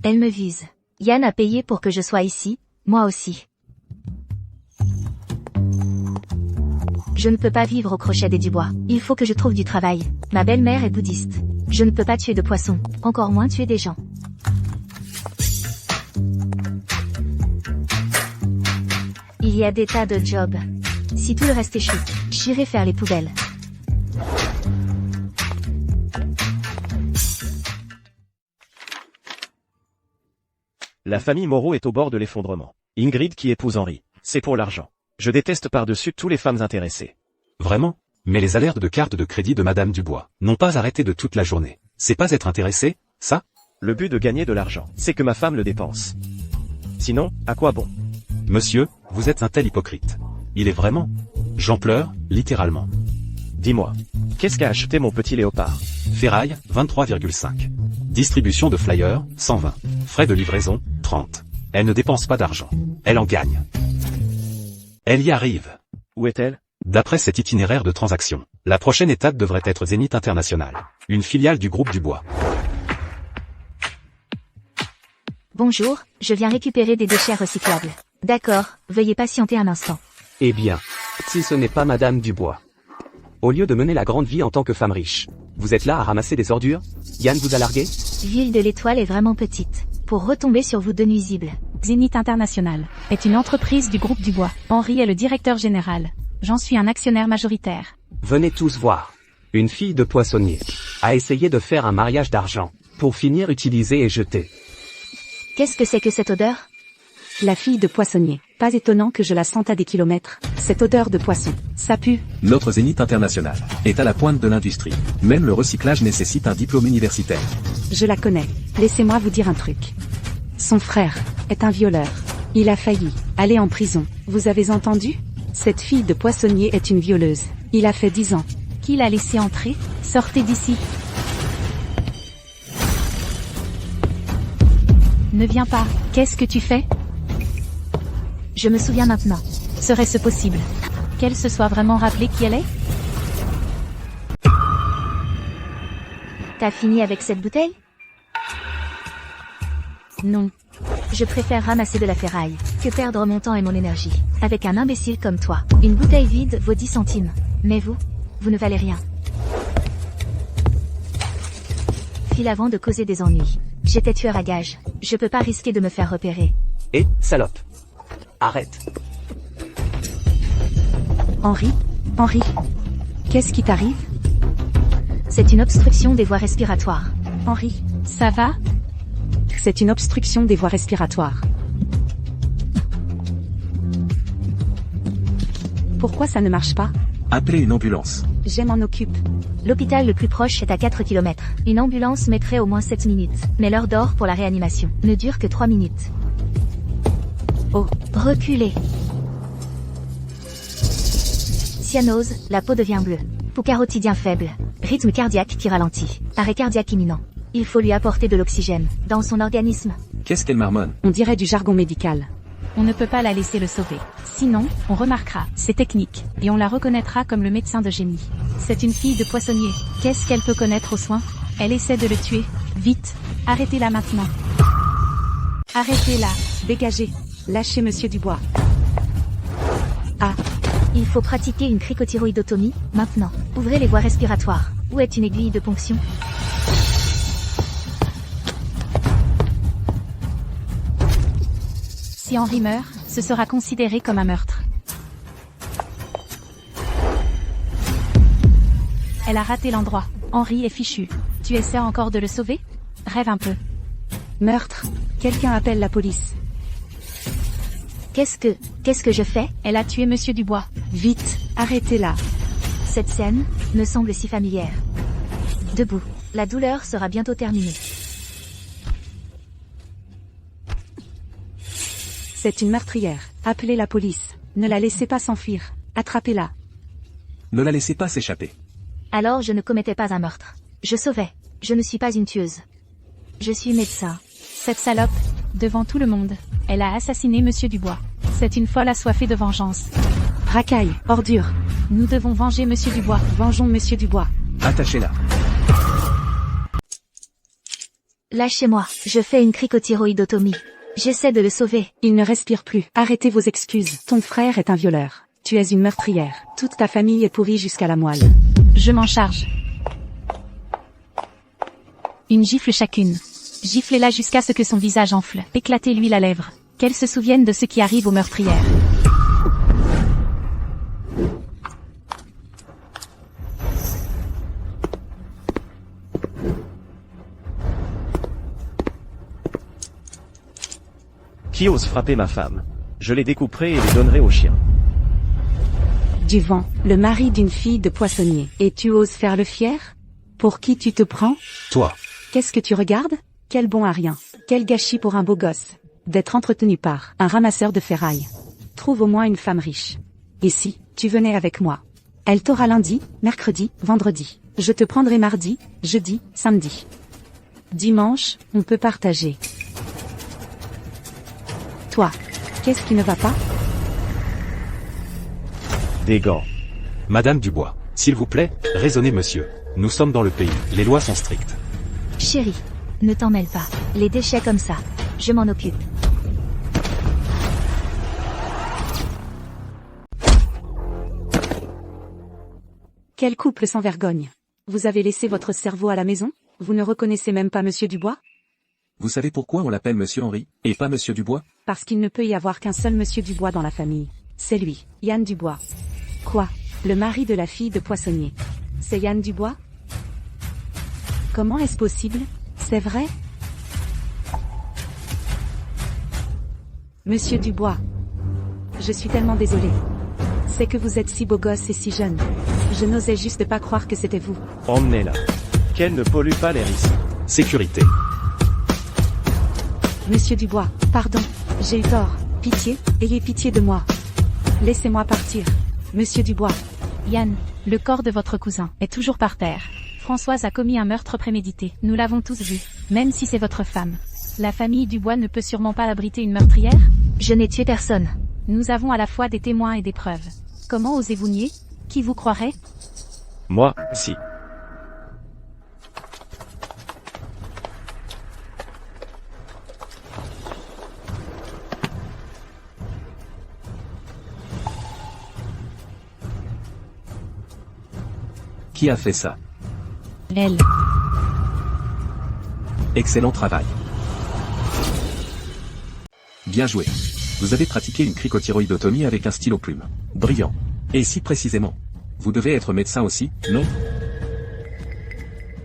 Elle me vise. Yann a payé pour que je sois ici, moi aussi. Je ne peux pas vivre au crochet des Dubois. Il faut que je trouve du travail. Ma belle-mère est bouddhiste. Je ne peux pas tuer de poissons, encore moins tuer des gens. Il y a des tas de jobs. Si tout le reste échoue, j'irai faire les poubelles. La famille Moreau est au bord de l'effondrement. Ingrid qui épouse Henri. C'est pour l'argent. Je déteste par-dessus tous les femmes intéressées. Vraiment? Mais les alertes de carte de crédit de Madame Dubois n'ont pas arrêté de toute la journée. C'est pas être intéressé, ça? Le but de gagner de l'argent, c'est que ma femme le dépense. Sinon, à quoi bon? Monsieur, vous êtes un tel hypocrite. Il est vraiment? J'en pleure, littéralement. Dis-moi, qu'est-ce qu'a acheté mon petit léopard? Ferraille, 23,5. Distribution de flyers, 120. Frais de livraison, 30. Elle ne dépense pas d'argent. Elle en gagne. Elle y arrive. Où est-elle? D'après cet itinéraire de transaction, la prochaine étape devrait être Zénith International, une filiale du groupe Dubois. Bonjour, je viens récupérer des déchets recyclables. D'accord, veuillez patienter un instant. Eh bien, si ce n'est pas Madame Dubois. Au lieu de mener la grande vie en tant que femme riche, vous êtes là à ramasser des ordures? Yann vous a largué? Ville de l'Étoile est vraiment petite, pour retomber sur vous deux nuisibles. Zénith International est une entreprise du groupe Dubois. Henri est le directeur général. J'en suis un actionnaire majoritaire. Venez tous voir. Une fille de poissonnier a essayé de faire un mariage d'argent, pour finir utilisée et jetée. Qu'est-ce que c'est que cette odeur? La fille de poissonnier. Pas étonnant que je la sente à des kilomètres. Cette odeur de poisson. Ça pue. Notre Zénith International est à la pointe de l'industrie. Même le recyclage nécessite un diplôme universitaire. Je la connais. Laissez-moi vous dire un truc. Son frère est un violeur. Il a failli aller en prison. Vous avez entendu? Cette fille de poissonnier est une violeuse. Il a fait 10 ans. Qui l'a laissé entrer? Sortez d'ici. Ne viens pas. Qu'est-ce que tu fais? Je me souviens maintenant. Serait-ce possible? Qu'elle se soit vraiment rappelée qui elle est? T'as fini avec cette bouteille? Non. Je préfère ramasser de la ferraille que perdre mon temps et mon énergie. Avec un imbécile comme toi, une bouteille vide vaut 10 centimes. Mais vous ne valez rien. File avant de causer des ennuis. J'étais tueur à gages. Je peux pas risquer de me faire repérer. Eh, salope. Arrête. Henri? Qu'est-ce qui t'arrive? C'est une obstruction des voies respiratoires. Henri, ça va? c'est une obstruction des voies respiratoires. Pourquoi ça ne marche pas? Appelez une ambulance. Je m'en occupe. L'hôpital le plus proche est à 4 km. Une ambulance mettrait au moins 7 minutes. Mais l'heure d'or pour la réanimation ne dure que 3 minutes. Oh. Reculez. Cyanose, la peau devient bleue. Pouls carotidien faible. Rythme cardiaque qui ralentit. Arrêt cardiaque imminent. Il faut lui apporter de l'oxygène. Dans son organisme. Qu'est-ce qu'elle marmonne? On dirait du jargon médical. On ne peut pas la laisser le sauver. Sinon, on remarquera ses techniques, et on la reconnaîtra comme le médecin de génie. C'est une fille de poissonnier. Qu'est-ce qu'elle peut connaître aux soins? Elle essaie de le tuer. Vite. Arrêtez-la maintenant. Arrêtez-la. Dégagez. Lâchez Monsieur Dubois. Ah. Il faut pratiquer une cricothyroïdotomie, maintenant. Ouvrez les voies respiratoires. Où est une aiguille de ponction? Si Henri meurt, ce sera considéré comme un meurtre. Elle a raté l'endroit. Henri est fichu. Tu essaies encore de le sauver? Rêve un peu. Meurtre. Quelqu'un appelle la police. Qu'est-ce que je fais? Elle a tué Monsieur Dubois. Vite, arrêtez-la. Cette scène me semble si familière. Debout. La douleur sera bientôt terminée. C'est une meurtrière. Appelez la police. Ne la laissez pas s'enfuir. Attrapez-la. Ne la laissez pas s'échapper. Alors je ne commettais pas un meurtre. Je sauvais. Je ne suis pas une tueuse. Je suis médecin. Cette salope, devant tout le monde, elle a assassiné Monsieur Dubois. C'est une folle assoiffée de vengeance. Racaille, ordure. Nous devons venger Monsieur Dubois. Vengeons Monsieur Dubois. Attachez-la. Lâchez-moi. Je fais une cricothyroïdotomie. J'essaie de le sauver. Il ne respire plus. Arrêtez vos excuses. Ton frère est un violeur. Tu es une meurtrière. Toute ta famille est pourrie jusqu'à la moelle. Je m'en charge. Une gifle chacune. Giflez-la jusqu'à ce que son visage enfle. Éclatez-lui la lèvre. Qu'elle se souvienne de ce qui arrive aux meurtrières. Qui ose frapper ma femme? Je les découperai et les donnerai aux chiens. Du vent, le mari d'une fille de poissonnier. Et tu oses faire le fier? Pour qui tu te prends? Toi. Qu'est-ce que tu regardes? Quel bon à rien. Quel gâchis pour un beau gosse. D'être entretenu par un ramasseur de ferraille. Trouve au moins une femme riche. Et si, tu venais avec moi? Elle t'aura lundi, mercredi, vendredi. Je te prendrai mardi, jeudi, samedi. Dimanche, on peut partager. Toi, qu'est-ce qui ne va pas? Des gants. Madame Dubois, s'il vous plaît, raisonnez monsieur. Nous sommes dans le pays, les lois sont strictes. Chérie, ne t'en mêle pas. Les déchets comme ça, je m'en occupe. Quel couple sans vergogne. Vous avez laissé votre cerveau à la maison? Vous ne reconnaissez même pas Monsieur Dubois? Vous savez pourquoi on l'appelle Monsieur Henri, et pas Monsieur Dubois? Parce qu'il ne peut y avoir qu'un seul Monsieur Dubois dans la famille. C'est lui, Yann Dubois. Quoi? Le mari de la fille de poissonnier. C'est Yann Dubois? Comment est-ce possible? C'est vrai? Monsieur Dubois. Je suis tellement désolée. C'est que vous êtes si beau gosse et si jeune. Je n'osais juste pas croire que c'était vous. Emmenez-la. Qu'elle ne pollue pas l'air ici. Sécurité. Monsieur Dubois, pardon, j'ai eu tort. Pitié, ayez pitié de moi. Laissez-moi partir. Monsieur Dubois. Yann, le corps de votre cousin est toujours par terre. Françoise a commis un meurtre prémédité. Nous l'avons tous vu, même si c'est votre femme. La famille Dubois ne peut sûrement pas abriter une meurtrière? Je n'ai tué personne. Nous avons à la fois des témoins et des preuves. Comment osez-vous nier? Qui vous croirait? Moi, si. Qui a fait ça? Elle. Excellent travail. Bien joué. Vous avez pratiqué une cricothyroïdotomie avec un stylo plume. Brillant. Et si précisément? Vous devez être médecin aussi, non?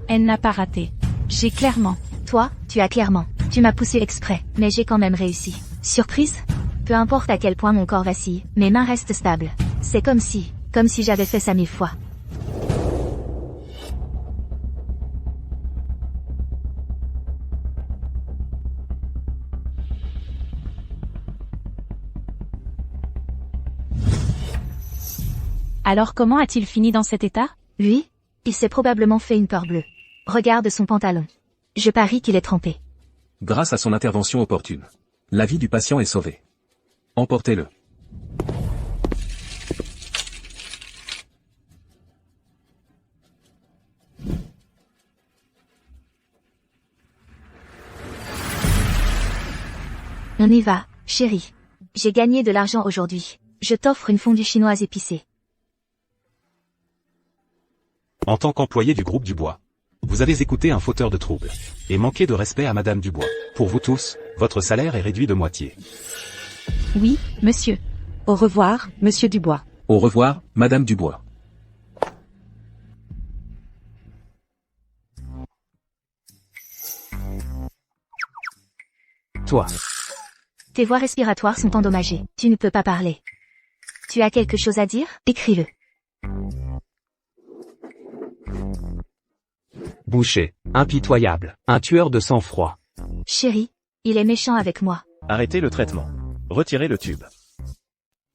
Elle n'a pas raté. J'ai clairement. Toi, tu as clairement. Tu m'as poussé exprès, mais j'ai quand même réussi. Surprise? Peu importe à quel point mon corps vacille, mes mains restent stables. C'est comme si j'avais fait ça 1000 fois. Alors comment a-t-il fini dans cet état? Lui? Il s'est probablement fait une peur bleue. Regarde son pantalon. Je parie qu'il est trempé. Grâce à son intervention opportune. La vie du patient est sauvée. Emportez-le. On y va, chérie. J'ai gagné de l'argent aujourd'hui. Je t'offre une fondue chinoise épicée. En tant qu'employé du groupe Dubois, vous avez écouté un fauteur de troubles et manqué de respect à Madame Dubois. Pour vous tous, votre salaire est réduit de moitié. Oui, monsieur. Au revoir, monsieur Dubois. Au revoir, madame Dubois. Toi. Tes voies respiratoires sont endommagées. Tu ne peux pas parler. Tu as quelque chose à dire? Écris-le. Boucher. Impitoyable. Un tueur de sang-froid. Chérie, il est méchant avec moi. Arrêtez le traitement. Retirez le tube.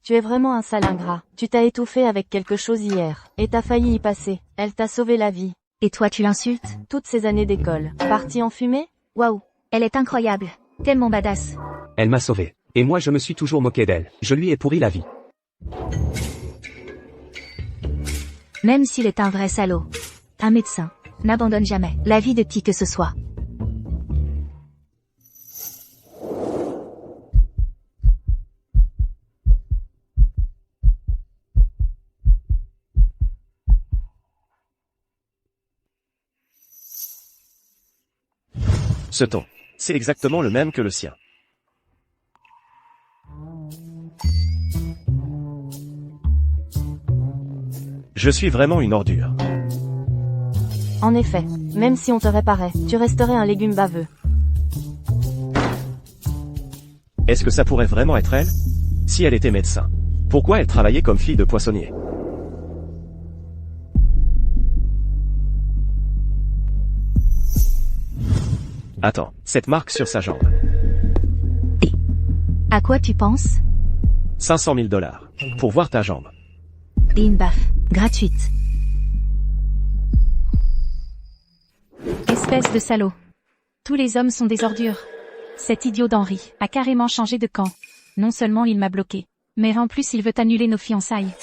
Tu es vraiment un sale ingrat. Tu t'as étouffé avec quelque chose hier, et t'as failli y passer. Elle t'a sauvé la vie. Et toi tu l'insultes? Toutes ces années d'école. Partie en fumée? Waouh, elle est incroyable. Tellement badass. Elle m'a sauvé. Et moi je me suis toujours moqué d'elle. Je lui ai pourri la vie. Même s'il est un vrai salaud. Un médecin n'abandonne jamais la vie de qui que ce soit. Ce ton, c'est exactement le même que le sien. Je suis vraiment une ordure. En effet, même si on te réparait, tu resterais un légume baveux. Est-ce que ça pourrait vraiment être elle? Si elle était médecin, pourquoi elle travaillait comme fille de poissonnier? Attends, cette marque sur sa jambe. À quoi tu penses? 500 000 $. Pour voir ta jambe. Et une baffe. Gratuite. Espèce de salaud. Tous les hommes sont des ordures. Cet idiot d'Henri a carrément changé de camp. Non seulement il m'a bloqué, mais en plus il veut annuler nos fiançailles.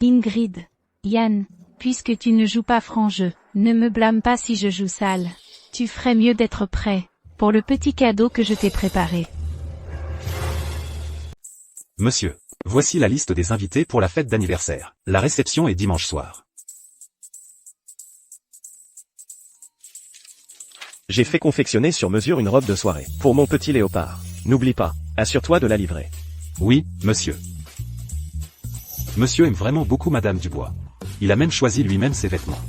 Ingrid, Yann, puisque tu ne joues pas franc jeu, ne me blâme pas si je joue sale. Tu ferais mieux d'être prêt pour le petit cadeau que je t'ai préparé. Monsieur, voici la liste des invités pour la fête d'anniversaire. La réception est dimanche soir. J'ai fait confectionner sur mesure une robe de soirée, pour mon petit léopard. N'oublie pas, assure-toi de la livrer. Oui, monsieur. Monsieur aime vraiment beaucoup madame Dubois. Il a même choisi lui-même ses vêtements.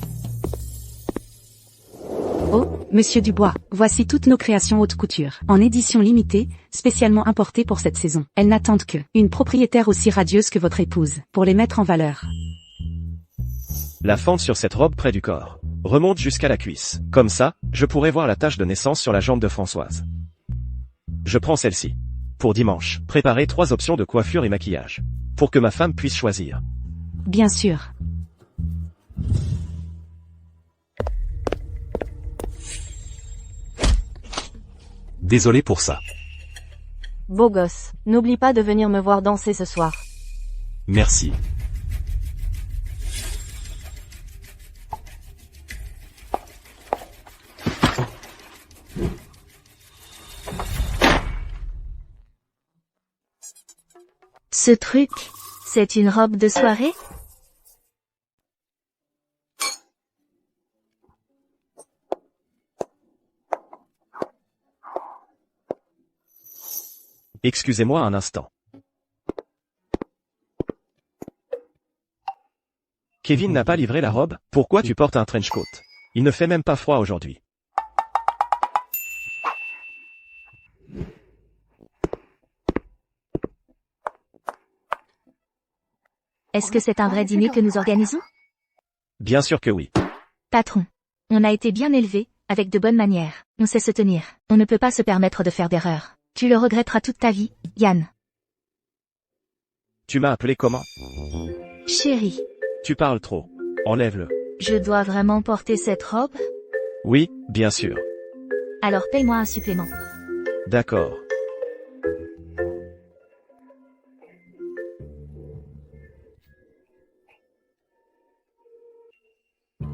Oh, monsieur Dubois, voici toutes nos créations haute couture, en édition limitée, spécialement importées pour cette saison. Elles n'attendent que une propriétaire aussi radieuse que votre épouse, pour les mettre en valeur. La fente sur cette robe près du corps remonte jusqu'à la cuisse. Comme ça, je pourrais voir la tache de naissance sur la jambe de Françoise. Je prends celle-ci. Pour dimanche, préparez 3 options de coiffure et maquillage. Pour que ma femme puisse choisir. Bien sûr. Désolé pour ça. Beau gosse, n'oublie pas de venir me voir danser ce soir. Merci. Ce truc, c'est une robe de soirée? Excusez-moi un instant. Kevin n'a pas livré la robe? Pourquoi tu portes un trench coat? Il ne fait même pas froid aujourd'hui. Est-ce que c'est un vrai dîner que nous organisons? Bien sûr que oui. Patron, on a été bien élevés, avec de bonnes manières. On sait se tenir. On ne peut pas se permettre de faire d'erreurs. Tu le regretteras toute ta vie, Yann. Tu m'as appelé comment? Chérie. Tu parles trop. Enlève-le. Je dois vraiment porter cette robe? Oui, bien sûr. Alors paye-moi un supplément. D'accord.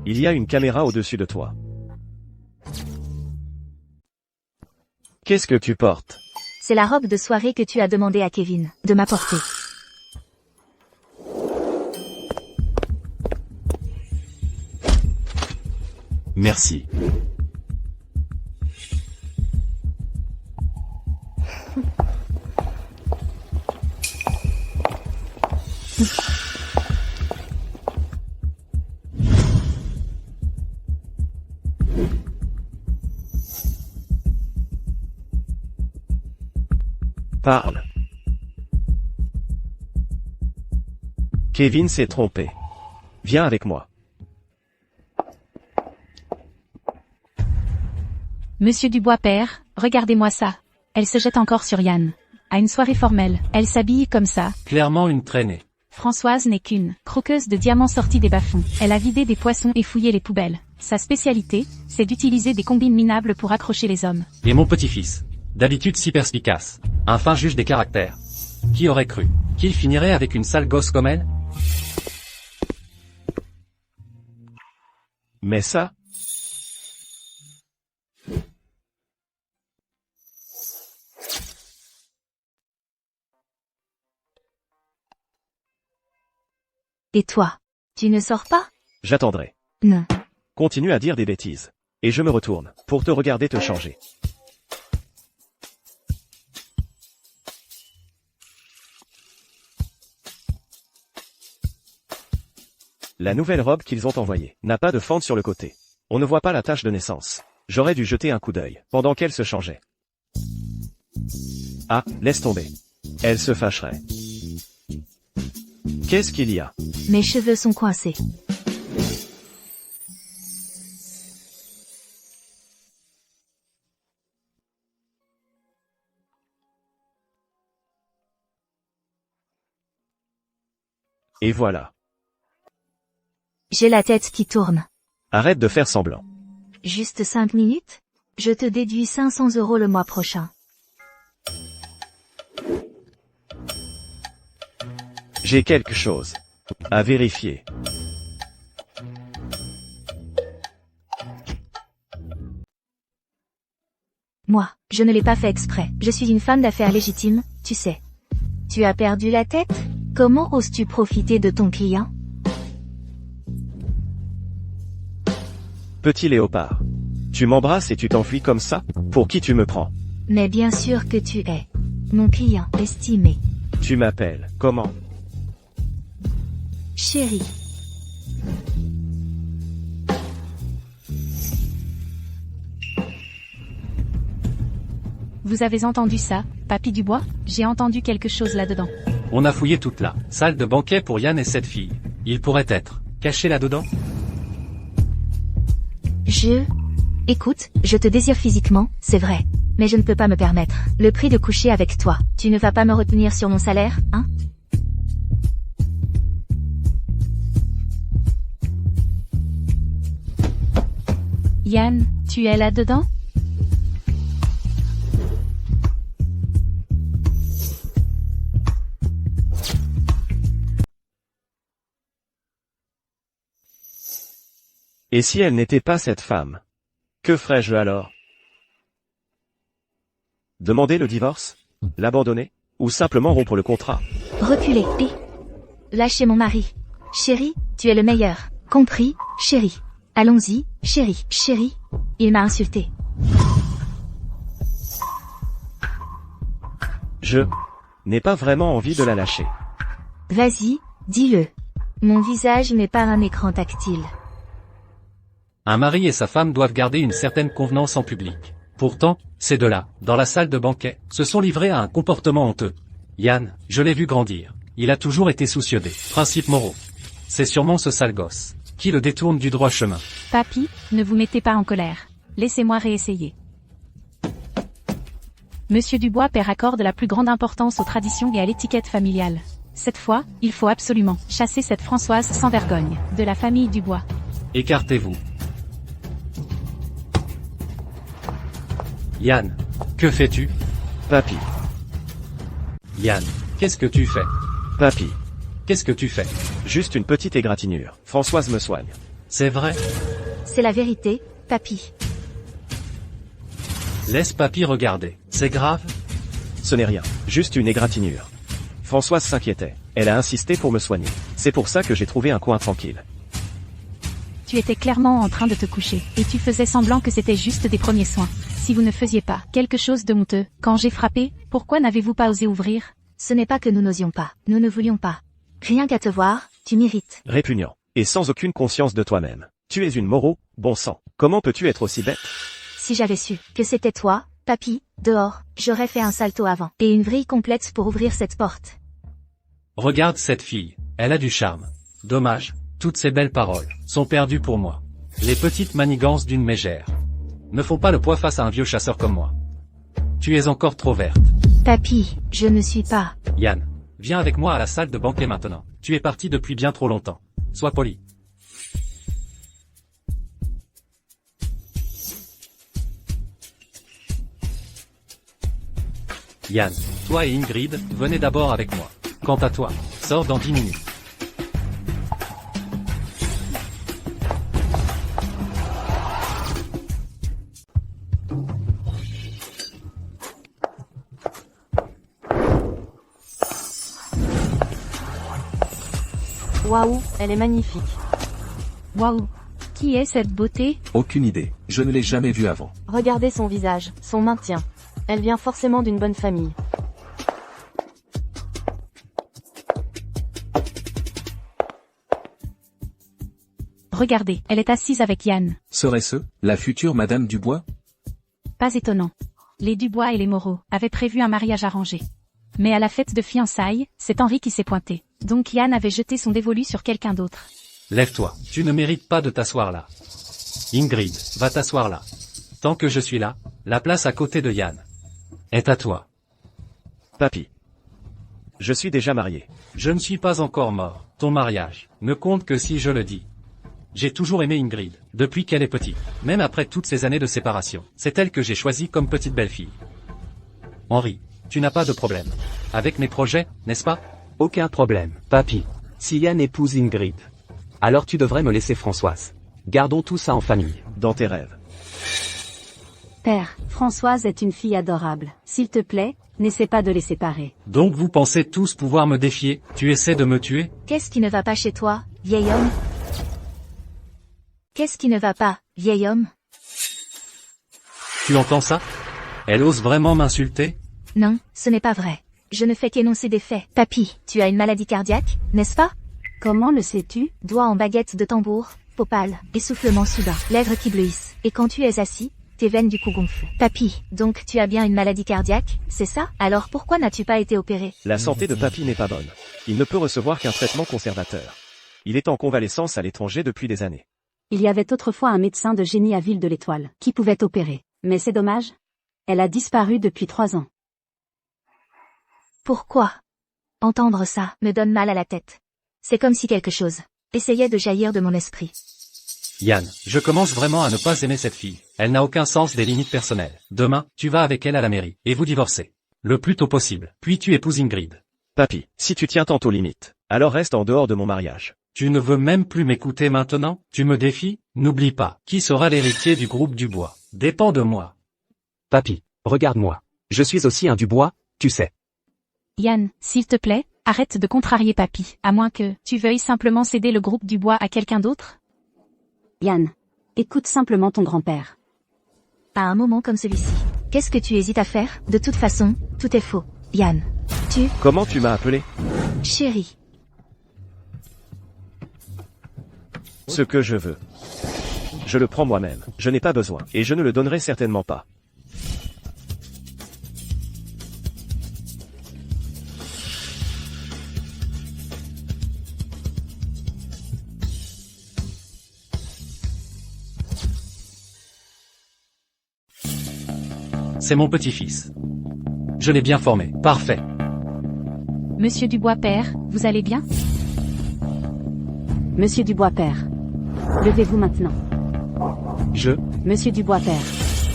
Il y a une caméra au-dessus de toi. Qu'est-ce que tu portes? C'est la robe de soirée que tu as demandé à Kevin de m'apporter. Merci. Parle. Kevin s'est trompé. Viens avec moi. Monsieur Dubois père, regardez-moi ça. Elle se jette encore sur Yann. À une soirée formelle, elle s'habille comme ça. Clairement une traînée. Françoise n'est qu'une croqueuse de diamants sortis des bas-fonds. Elle a vidé des poissons et fouillé les poubelles. Sa spécialité, c'est d'utiliser des combines minables pour accrocher les hommes. Et mon petit-fils, d'habitude si perspicace, un fin juge des caractères. Qui aurait cru qu'il finirait avec une sale gosse comme elle? Mais ça, Et toi? Tu ne sors pas? j'attendrai. Non. Continue à dire des bêtises. Et je me retourne, pour te regarder te changer. La nouvelle robe qu'ils ont envoyée n'a pas de fente sur le côté. On ne voit pas la tache de naissance. J'aurais dû jeter un coup d'œil, pendant qu'elle se changeait. Ah, laisse tomber. Elle se fâcherait. Qu'est-ce qu'il y a? Mes cheveux sont coincés. Et voilà. J'ai la tête qui tourne. Arrête de faire semblant. Juste 5 minutes? Je te déduis 500 € le mois prochain. J'ai quelque chose à vérifier. Moi, je ne l'ai pas fait exprès. Je suis une femme d'affaires légitime, tu sais. Tu as perdu la tête? Comment oses-tu profiter de ton client? Petit léopard. Tu m'embrasses et tu t'enfuis comme ça? Pour qui tu me prends? Mais bien sûr que tu es mon client estimé. Tu m'appelles comment? Chérie. Vous avez entendu ça, Papy Dubois? J'ai entendu quelque chose là-dedans. On a fouillé toute la salle de banquet pour Yann et cette fille. Il pourrait être caché là-dedans? Écoute, je te désire physiquement, c'est vrai. Mais je ne peux pas me permettre le prix de coucher avec toi. Tu ne vas pas me retenir sur mon salaire, hein? Yann, tu es là-dedans? Et si elle n'était pas cette femme? Que ferais-je alors? Demander le divorce? L'abandonner? Ou simplement rompre le contrat? Reculez, lâchez mon mari. Chérie, tu es le meilleur. Compris, chérie. Allons-y, chérie. Chérie, il m'a insulté. Je n'ai pas vraiment envie de la lâcher. Vas-y, dis-le. Mon visage n'est pas un écran tactile. Un mari et sa femme doivent garder une certaine convenance en public. Pourtant, ces deux-là, dans la salle de banquet, se sont livrés à un comportement honteux. Yann, je l'ai vu grandir. Il a toujours été soucieux des principes moraux. C'est sûrement ce sale gosse qui le détourne du droit chemin. Papy, ne vous mettez pas en colère. Laissez-moi réessayer. Monsieur Dubois père accorde la plus grande importance aux traditions et à l'étiquette familiale. Cette fois, il faut absolument chasser cette Françoise sans vergogne, de la famille Dubois. Écartez-vous. Yann, que fais-tu? Papy. Yann, qu'est-ce que tu fais? Papy. Qu'est-ce que tu fais? Juste une petite égratignure. Françoise me soigne. C'est vrai? C'est la vérité, papy. Laisse papy regarder. C'est grave? Ce n'est rien. Juste une égratignure. Françoise s'inquiétait. Elle a insisté pour me soigner. C'est pour ça que j'ai trouvé un coin tranquille. Tu étais clairement en train de te coucher, et tu faisais semblant que c'était juste des premiers soins. Si vous ne faisiez pas quelque chose de honteux, quand j'ai frappé, pourquoi n'avez-vous pas osé ouvrir? Ce n'est pas que nous n'osions pas. Nous ne voulions pas. Rien qu'à te voir, tu m'irrites. Répugnant. Et sans aucune conscience de toi-même. Tu es une Moreau, bon sang. Comment peux-tu être aussi bête? Si j'avais su que c'était toi, papy, dehors, j'aurais fait un salto avant. Et une vrille complète pour ouvrir cette porte. Regarde cette fille, elle a du charme. Dommage, toutes ces belles paroles sont perdues pour moi. Les petites manigances d'une mégère ne font pas le poids face à un vieux chasseur comme moi. Tu es encore trop verte. Papy, je ne suis pas. Yann, viens avec moi à la salle de banquet maintenant. Tu es parti depuis bien trop longtemps. Sois poli. Yann, toi et Ingrid, venez d'abord avec moi. Quant à toi, sors dans 10 minutes. Waouh, elle est magnifique. Waouh. Qui est cette beauté? Aucune idée, je ne l'ai jamais vue avant. Regardez son visage, son maintien. Elle vient forcément d'une bonne famille. Regardez, elle est assise avec Yann. Serait-ce la future Madame Dubois? Pas étonnant. Les Dubois et les Moreau avaient prévu un mariage arrangé. Mais à la fête de fiançailles, c'est Henri qui s'est pointé. Donc Yann avait jeté son dévolu sur quelqu'un d'autre. Lève-toi, tu ne mérites pas de t'asseoir là. Ingrid, va t'asseoir là. Tant que je suis là, la place à côté de Yann est à toi. Papy. Je suis déjà marié. Je ne suis pas encore mort. Ton mariage ne compte que si je le dis. J'ai toujours aimé Ingrid, depuis qu'elle est petite. Même après toutes ces années de séparation, c'est elle que j'ai choisie comme petite belle-fille. Henri, tu n'as pas de problème avec mes projets, n'est-ce pas? Aucun problème, papy. Si Yann épouse Ingrid, alors tu devrais me laisser Françoise. Gardons tout ça en famille. Dans tes rêves. Père, Françoise est une fille adorable. S'il te plaît, n'essaie pas de les séparer. Donc vous pensez tous pouvoir me défier? Tu essaies de me tuer? Qu'est-ce qui ne va pas chez toi, vieil homme? Qu'est-ce qui ne va pas, vieil homme? Tu entends ça? Elle ose vraiment m'insulter? Non, ce n'est pas vrai. Je ne fais qu'énoncer des faits. Papy, tu as une maladie cardiaque, n'est-ce pas? Comment le sais-tu? Doigts en baguette de tambour, peau pâle, essoufflement soudain, lèvres qui bleuissent. Et quand tu es assis, tes veines du cou gonflent. Papy, donc tu as bien une maladie cardiaque, c'est ça? Alors pourquoi n'as-tu pas été opéré? La santé de papy n'est pas bonne. Il ne peut recevoir qu'un traitement conservateur. Il est en convalescence à l'étranger depuis des années. Il y avait autrefois un médecin de génie à Ville de l'Étoile, qui pouvait opérer. Mais c'est dommage. Elle a disparu depuis 3 ans. Pourquoi? Entendre ça me donne mal à la tête. C'est comme si quelque chose essayait de jaillir de mon esprit. Yann, je commence vraiment à ne pas aimer cette fille. Elle n'a aucun sens des limites personnelles. Demain, tu vas avec elle à la mairie, et vous divorcez. Le plus tôt possible. Puis tu épouses Ingrid. Papy, si tu tiens tant aux limites, alors reste en dehors de mon mariage. Tu ne veux même plus m'écouter maintenant? Tu me défies? N'oublie pas, qui sera l'héritier du groupe Dubois? Dépend de moi. Papy, regarde-moi. Je suis aussi un Dubois, tu sais. Yann, s'il te plaît, arrête de contrarier papy, à moins que tu veuilles simplement céder le groupe Dubois à quelqu'un d'autre. Yann, écoute simplement ton grand-père. À un moment comme celui-ci, qu'est-ce que tu hésites à faire? De toute façon, tout est faux. Yann, tu... Comment tu m'as appelé? Chérie. Ce que je veux. Je le prends moi-même. Je n'ai pas besoin. Et je ne le donnerai certainement pas. C'est mon petit-fils. Je l'ai bien formé. Parfait. Monsieur Dubois père, vous allez bien? Monsieur Dubois père. Levez-vous maintenant. Monsieur Dubois père.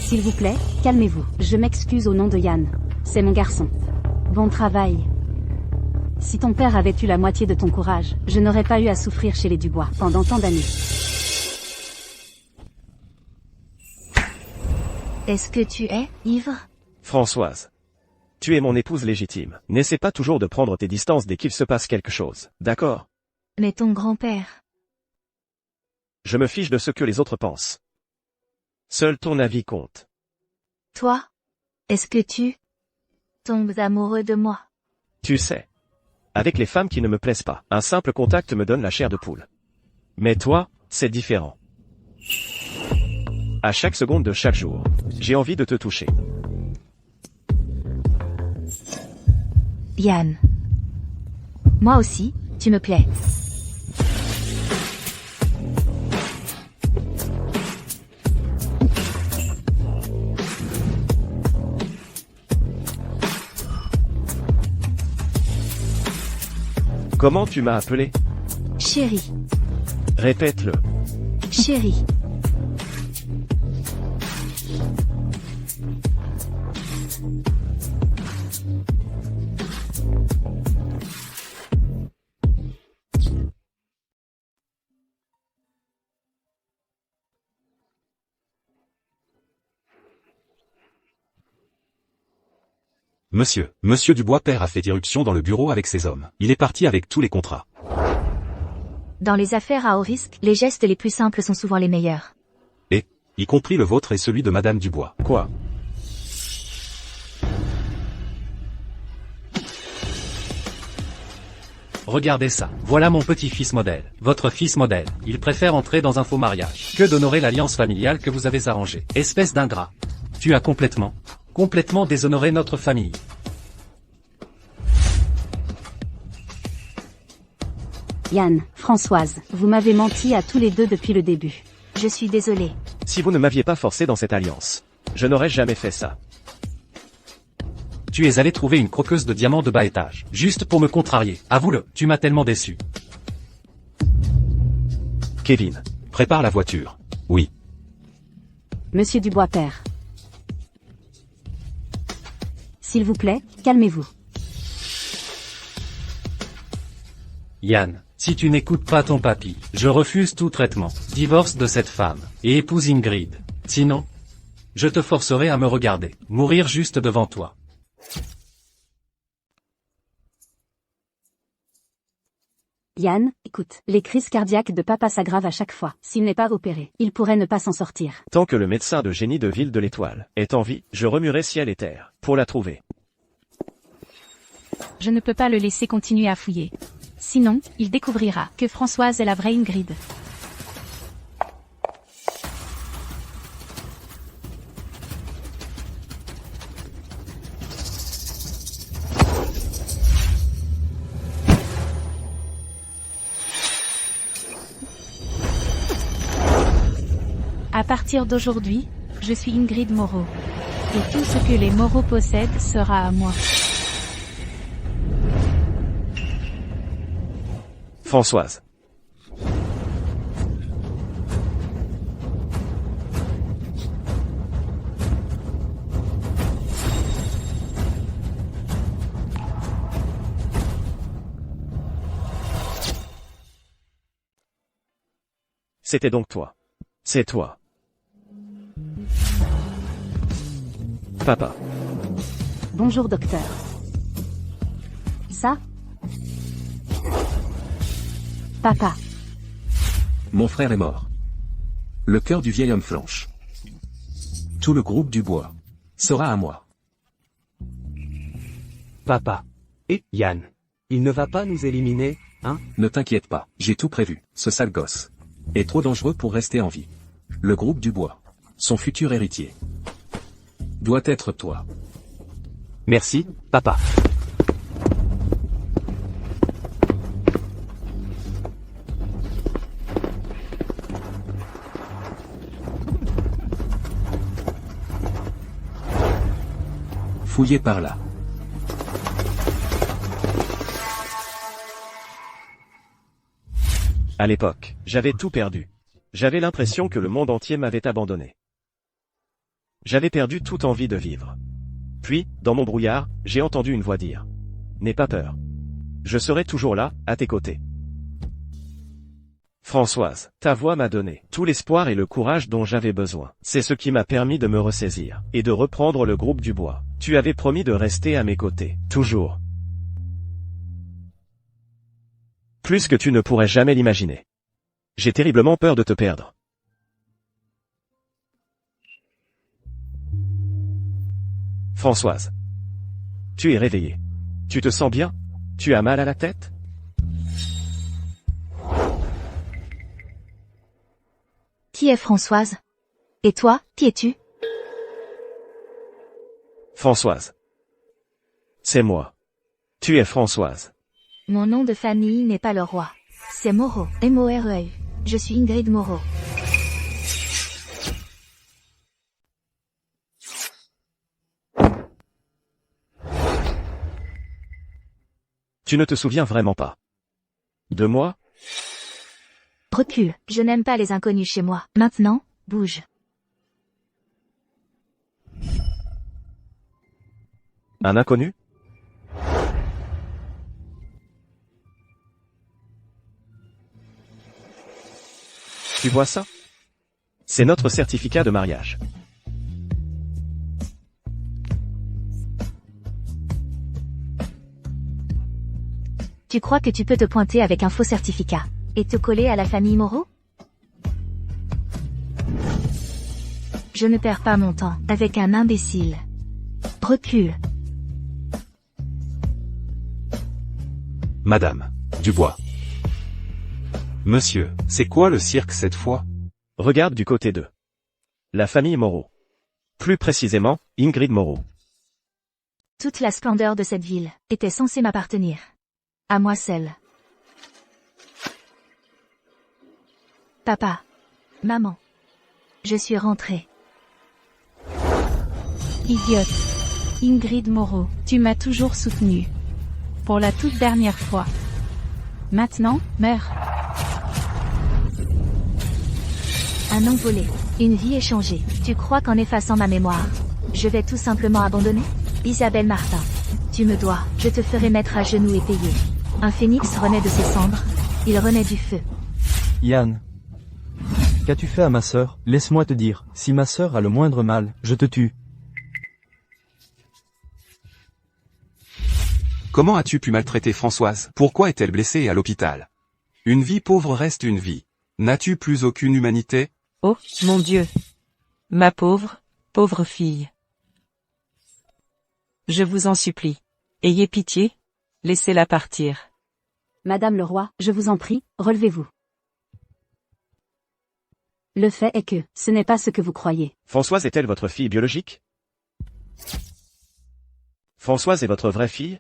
S'il vous plaît, calmez-vous. Je m'excuse au nom de Yann. C'est mon garçon. Bon travail. Si ton père avait eu la moitié de ton courage, je n'aurais pas eu à souffrir chez les Dubois pendant tant d'années. Est-ce que tu es ivre? Françoise. Tu es mon épouse légitime. N'essaie pas toujours de prendre tes distances dès qu'il se passe quelque chose, d'accord? Mais ton grand-père... Je me fiche de ce que les autres pensent. Seul ton avis compte. Toi? Est-ce que tu tombes amoureux de moi? Tu sais. avec les femmes qui ne me plaisent pas. Un simple contact me donne la chair de poule. Mais toi, c'est différent. À chaque seconde de chaque jour, j'ai envie de te toucher. Yann. Moi aussi, tu me plais. Comment tu m'as appelé? Chérie. Répète-le. Chérie. Monsieur Dubois père a fait irruption dans le bureau avec ses hommes. Il est parti avec tous les contrats. Dans les affaires à haut risque, les gestes les plus simples sont souvent les meilleurs. Et, y compris le vôtre et celui de Madame Dubois. Quoi? Regardez ça. Voilà mon petit-fils modèle. Votre fils modèle. Il préfère entrer dans un faux mariage que d'honorer l'alliance familiale que vous avez arrangée. Espèce d'ingrat. Tu as complètement déshonoré notre famille. Yann, Françoise, vous m'avez menti à tous les deux depuis le début. Je suis désolée. Si vous ne m'aviez pas forcé dans cette alliance, je n'aurais jamais fait ça. Tu es allé trouver une croqueuse de diamants de bas étage, juste pour me contrarier. Avoue-le, tu m'as tellement déçu. Kevin, prépare la voiture. Oui. Monsieur Dubois père. S'il vous plaît, calmez-vous. Yann, si tu n'écoutes pas ton papy, je refuse tout traitement. Divorce de cette femme, et épouse Ingrid. Sinon, je te forcerai à me regarder, mourir juste devant toi. Yann, écoute, les crises cardiaques de papa s'aggravent à chaque fois. S'il n'est pas opéré, il pourrait ne pas s'en sortir. Tant que le médecin de génie de Ville de l'Étoile est en vie, je remuerai ciel et terre pour la trouver. Je ne peux pas le laisser continuer à fouiller. Sinon, il découvrira que Françoise est la vraie Ingrid. À partir d'aujourd'hui, je suis Ingrid Moreau. Et tout ce que les Moreau possèdent sera à moi. Françoise. C'était donc toi. C'est toi. Papa. Bonjour docteur. Ça? Papa. Mon frère est mort. Le cœur du vieil homme flanche. Tout le groupe Dubois sera à moi. Papa. Et Yann. Il ne va pas nous éliminer, hein? Ne t'inquiète pas, j'ai tout prévu. Ce sale gosse est trop dangereux pour rester en vie. Le groupe Dubois, son futur héritier, doit être toi. Merci, papa. Fouillez par là. À l'époque, j'avais tout perdu. J'avais l'impression que le monde entier m'avait abandonné. J'avais perdu toute envie de vivre. Puis, dans mon brouillard, j'ai entendu une voix dire « N'aie pas peur. Je serai toujours là, à tes côtés. » Françoise, ta voix m'a donné tout l'espoir et le courage dont j'avais besoin. C'est ce qui m'a permis de me ressaisir et de reprendre le groupe Dubois. Tu avais promis de rester à mes côtés, toujours. Plus que tu ne pourrais jamais l'imaginer. J'ai terriblement peur de te perdre. Françoise. Tu es réveillée. Tu te sens bien? Tu as mal à la tête? Qui est Françoise? Et toi, qui es-tu? Françoise. C'est moi. Tu es Françoise. Mon nom de famille n'est pas le roi. C'est Moreau, M-O-R-E-A-U. Je suis Ingrid Moreau. Tu ne te souviens vraiment pas de moi? Recule, je n'aime pas les inconnus chez moi. Maintenant, bouge. Un inconnu? Tu vois ça? C'est notre certificat de mariage. Tu crois que tu peux te pointer avec un faux certificat et te coller à la famille Moreau? Je ne perds pas mon temps avec un imbécile. Recule. Madame Dubois. Monsieur, c'est quoi le cirque cette fois? Regarde du côté de la famille Moreau. Plus précisément, Ingrid Moreau. Toute la splendeur de cette ville était censée m'appartenir. À moi seule. Papa. Maman. Je suis rentrée. Idiote. Ingrid Moreau, tu m'as toujours soutenue. Pour la toute dernière fois. Maintenant, meurs. Un nom volé. Une vie échangée. Tu crois qu'en effaçant ma mémoire, je vais tout simplement abandonner? Isabelle Martin. Tu me dois. Je te ferai mettre à genoux et payer. Un phénix renaît de ses cendres. Il renaît du feu. Yann. Qu'as-tu fait à ma sœur? Laisse-moi te dire, si ma sœur a le moindre mal, je te tue. Comment as-tu pu maltraiter Françoise? Pourquoi est-elle blessée et à l'hôpital? Une vie pauvre reste une vie. N'as-tu plus aucune humanité? Oh, mon Dieu. Ma pauvre, pauvre fille. Je vous en supplie. Ayez pitié. Laissez-la partir. Madame le roi, je vous en prie, relevez-vous. Le fait est que, ce n'est pas ce que vous croyez. Françoise est-elle votre fille biologique? Françoise est votre vraie fille?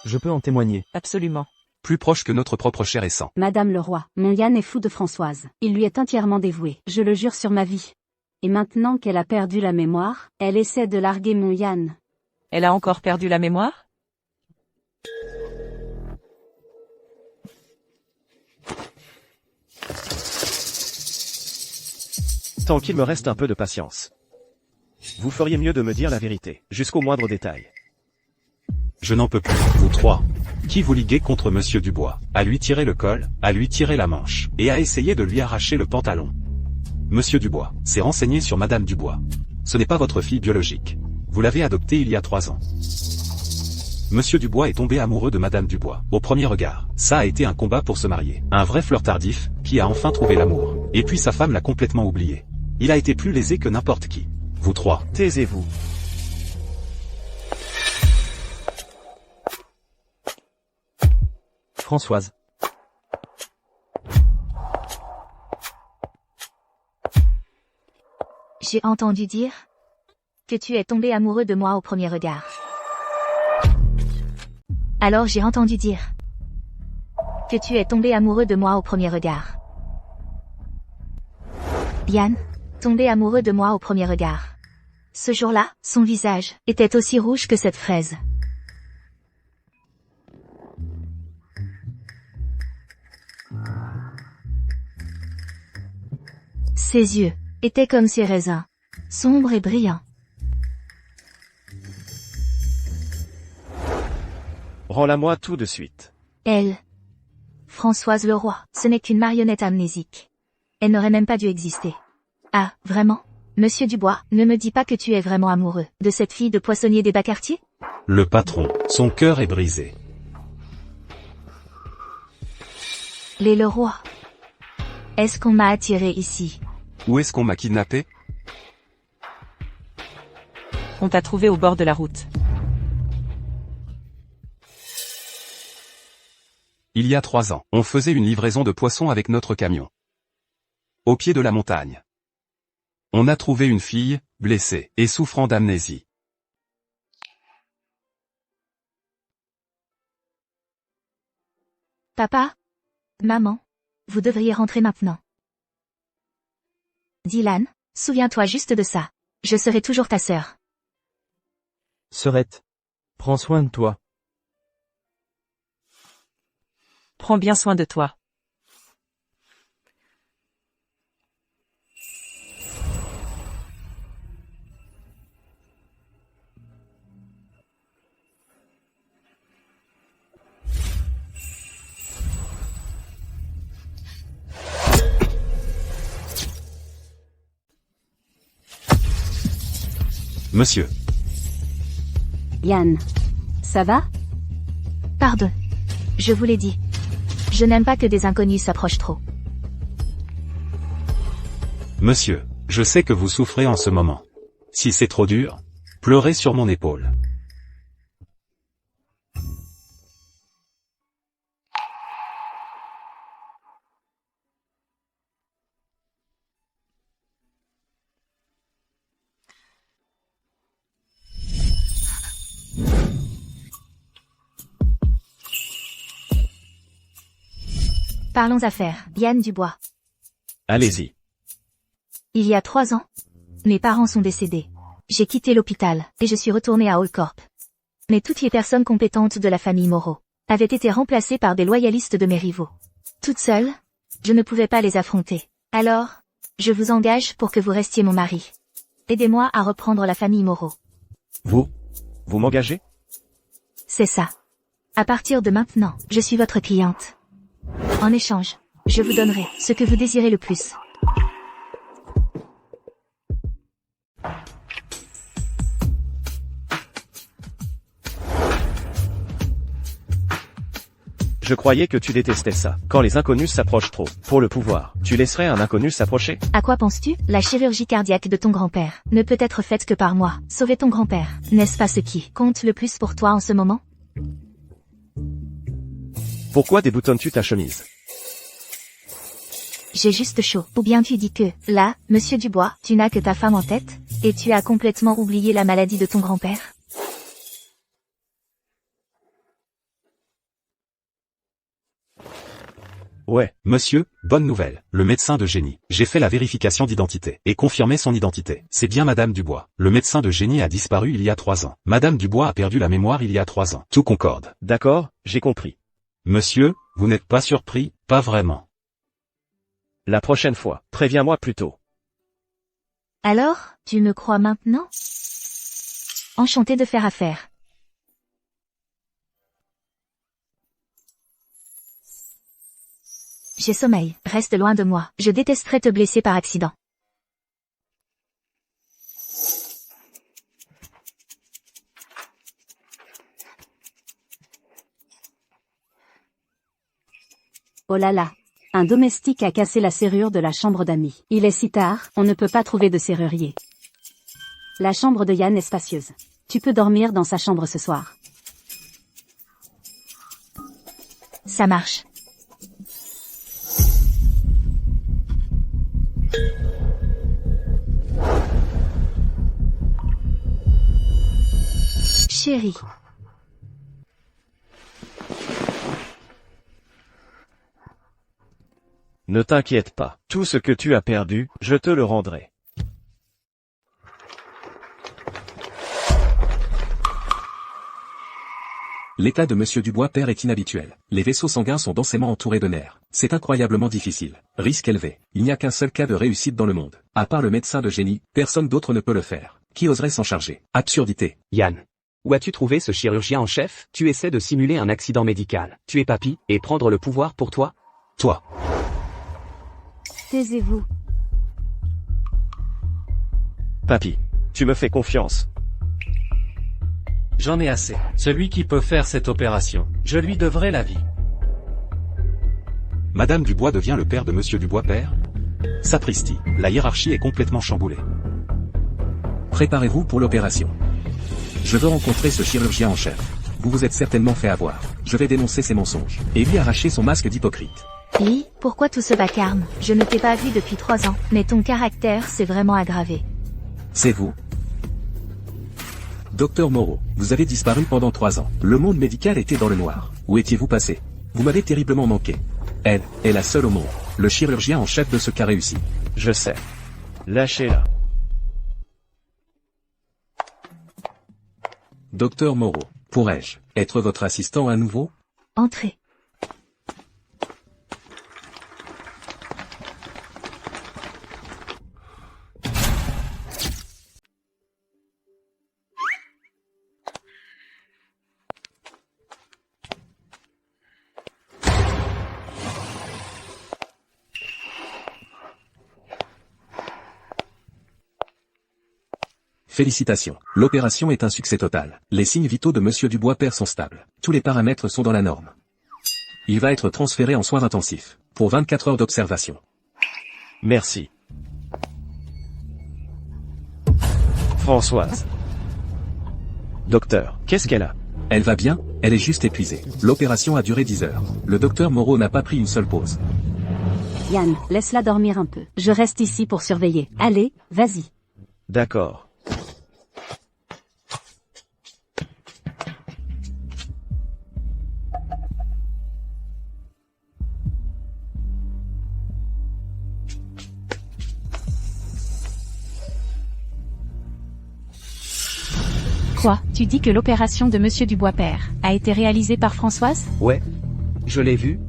Je peux en témoigner. Absolument. Plus proche que notre propre chair et sang. Madame le roi, mon Yann est fou de Françoise. Il lui est entièrement dévoué, je le jure sur ma vie. Et maintenant qu'elle a perdu la mémoire, elle essaie de larguer mon Yann. Elle a encore perdu la mémoire? Tant qu'il me reste un peu de patience. Vous feriez mieux de me dire la vérité, jusqu'au moindre détail. Je n'en peux plus, vous trois. Qui vous liguez contre Monsieur Dubois, à lui tirer le col, à lui tirer la manche, et à essayer de lui arracher le pantalon. Monsieur Dubois s'est renseigné sur Madame Dubois. Ce n'est pas votre fille biologique. Vous l'avez adoptée il y a 3 ans. Monsieur Dubois est tombé amoureux de Madame Dubois, au premier regard. Ça a été un combat pour se marier. Un vrai fleur tardif, qui a enfin trouvé l'amour. Et puis sa femme l'a complètement oublié. Il a été plus lésé que n'importe qui. Vous trois. Taisez-vous. Françoise. J'ai entendu dire que tu es tombé amoureux de moi au premier regard. Alors j'ai entendu dire que tu es tombé amoureux de moi au premier regard. Yann, tombé amoureux de moi au premier regard. Ce jour-là, son visage était aussi rouge que cette fraise. Ses yeux étaient comme ses raisins, sombres et brillants. Rends-la-moi tout de suite. Elle, Françoise Leroy, ce n'est qu'une marionnette amnésique. Elle n'aurait même pas dû exister. Ah, vraiment? Monsieur Dubois, ne me dis pas que tu es vraiment amoureux de cette fille de poissonnier des bas-quartiers? Le patron, son cœur est brisé. Les Leroy. Est-ce qu'on m'a attiré ici? Où est-ce qu'on m'a kidnappé? On t'a trouvé au bord de la route. Il y a 3 ans, on faisait une livraison de poissons avec notre camion. Au pied de la montagne. On a trouvé une fille, blessée, et souffrant d'amnésie. Papa? Maman? Vous devriez rentrer maintenant. Dylan, souviens-toi juste de ça. Je serai toujours ta sœur. Sœurette. Prends soin de toi. Prends bien soin de toi. Monsieur. Yann. Ça va? Pardon. Je vous l'ai dit. Je n'aime pas que des inconnus s'approchent trop. Monsieur, je sais que vous souffrez en ce moment. Si c'est trop dur, pleurez sur mon épaule. Parlons affaires. Yann Dubois. Allez-y. Il y a 3 ans, mes parents sont décédés. J'ai quitté l'hôpital, et je suis retournée à Allcorp. Mais toutes les personnes compétentes de la famille Moreau avaient été remplacées par des loyalistes de mes rivaux. Toute seule, je ne pouvais pas les affronter. Alors, je vous engage pour que vous restiez mon mari. Aidez-moi à reprendre la famille Moreau. Vous m'engagez? C'est ça. À partir de maintenant, je suis votre cliente. En échange, je vous donnerai ce que vous désirez le plus. Je croyais que tu détestais ça. Quand les inconnus s'approchent trop, pour le pouvoir, tu laisserais un inconnu s'approcher? À quoi penses-tu? La chirurgie cardiaque de ton grand-père ne peut être faite que par moi. Sauver ton grand-père, n'est-ce pas ce qui compte le plus pour toi en ce moment? Pourquoi déboutonnes-tu ta chemise? J'ai juste chaud. Ou bien tu dis que, là, monsieur Dubois, tu n'as que ta femme en tête, et tu as complètement oublié la maladie de ton grand-père? Ouais. Monsieur, bonne nouvelle, le médecin de génie. J'ai fait la vérification d'identité, et confirmé son identité. C'est bien Madame Dubois. Le médecin de génie a disparu il y a 3 ans. Madame Dubois a perdu la mémoire il y a 3 ans. Tout concorde. D'accord, j'ai compris. Monsieur, vous n'êtes pas surpris? Pas vraiment. La prochaine fois, préviens-moi plus tôt. Alors, tu me crois maintenant? Enchanté de faire affaire. J'ai sommeil, reste loin de moi. Je détesterais te blesser par accident. Oh là là. Un domestique a cassé la serrure de la chambre d'amis. Il est si tard, on ne peut pas trouver de serrurier. La chambre de Yann est spacieuse. Tu peux dormir dans sa chambre ce soir. Ça marche. Chérie. Ne t'inquiète pas. Tout ce que tu as perdu, je te le rendrai. L'état de Monsieur Dubois père est inhabituel. Les vaisseaux sanguins sont densément entourés de nerfs. C'est incroyablement difficile. Risque élevé. Il n'y a qu'un seul cas de réussite dans le monde. À part le médecin de génie, personne d'autre ne peut le faire. Qui oserait s'en charger? Absurdité. Yann. Où as-tu trouvé ce chirurgien en chef? Tu essaies de simuler un accident médical. Tu es papy, et prendre le pouvoir pour toi? Toi. Taisez-vous. Papy, tu me fais confiance. J'en ai assez. Celui qui peut faire cette opération, je lui devrai la vie. Madame Dubois devient le père de Monsieur Dubois père? Sapristi, la hiérarchie est complètement chamboulée. Préparez-vous pour l'opération. Je veux rencontrer ce chirurgien en chef. vous vous êtes certainement fait avoir. Je vais dénoncer ces mensonges, et lui arracher son masque d'hypocrite. Lee, pourquoi tout ce vacarme? Je ne t'ai pas vu depuis 3 ans, mais ton caractère s'est vraiment aggravé. C'est vous. Docteur Moreau, vous avez disparu pendant 3 ans. Le monde médical était dans le noir. Où étiez-vous passé? Vous m'avez terriblement manqué. Elle est la seule au monde. Le chirurgien en chef de ce cas réussi. Je sais. Lâchez-la. Docteur Moreau, pourrais-je être votre assistant à nouveau? Entrez. Félicitations. L'opération est un succès total. Les signes vitaux de Monsieur Dubois père sont stables. Tous les paramètres sont dans la norme. Il va être transféré en soins intensifs, pour 24 heures d'observation. Merci. Françoise. Docteur, qu'est-ce qu'elle a? Elle va bien, elle est juste épuisée. L'opération a duré 10 heures. Le docteur Moreau n'a pas pris une seule pause. Yann, laisse-la dormir un peu. Je reste ici pour surveiller. Allez, vas-y. D'accord. Quoi? Tu dis que l'opération de Monsieur Dubois père a été réalisée par Françoise? Ouais. Je l'ai vu.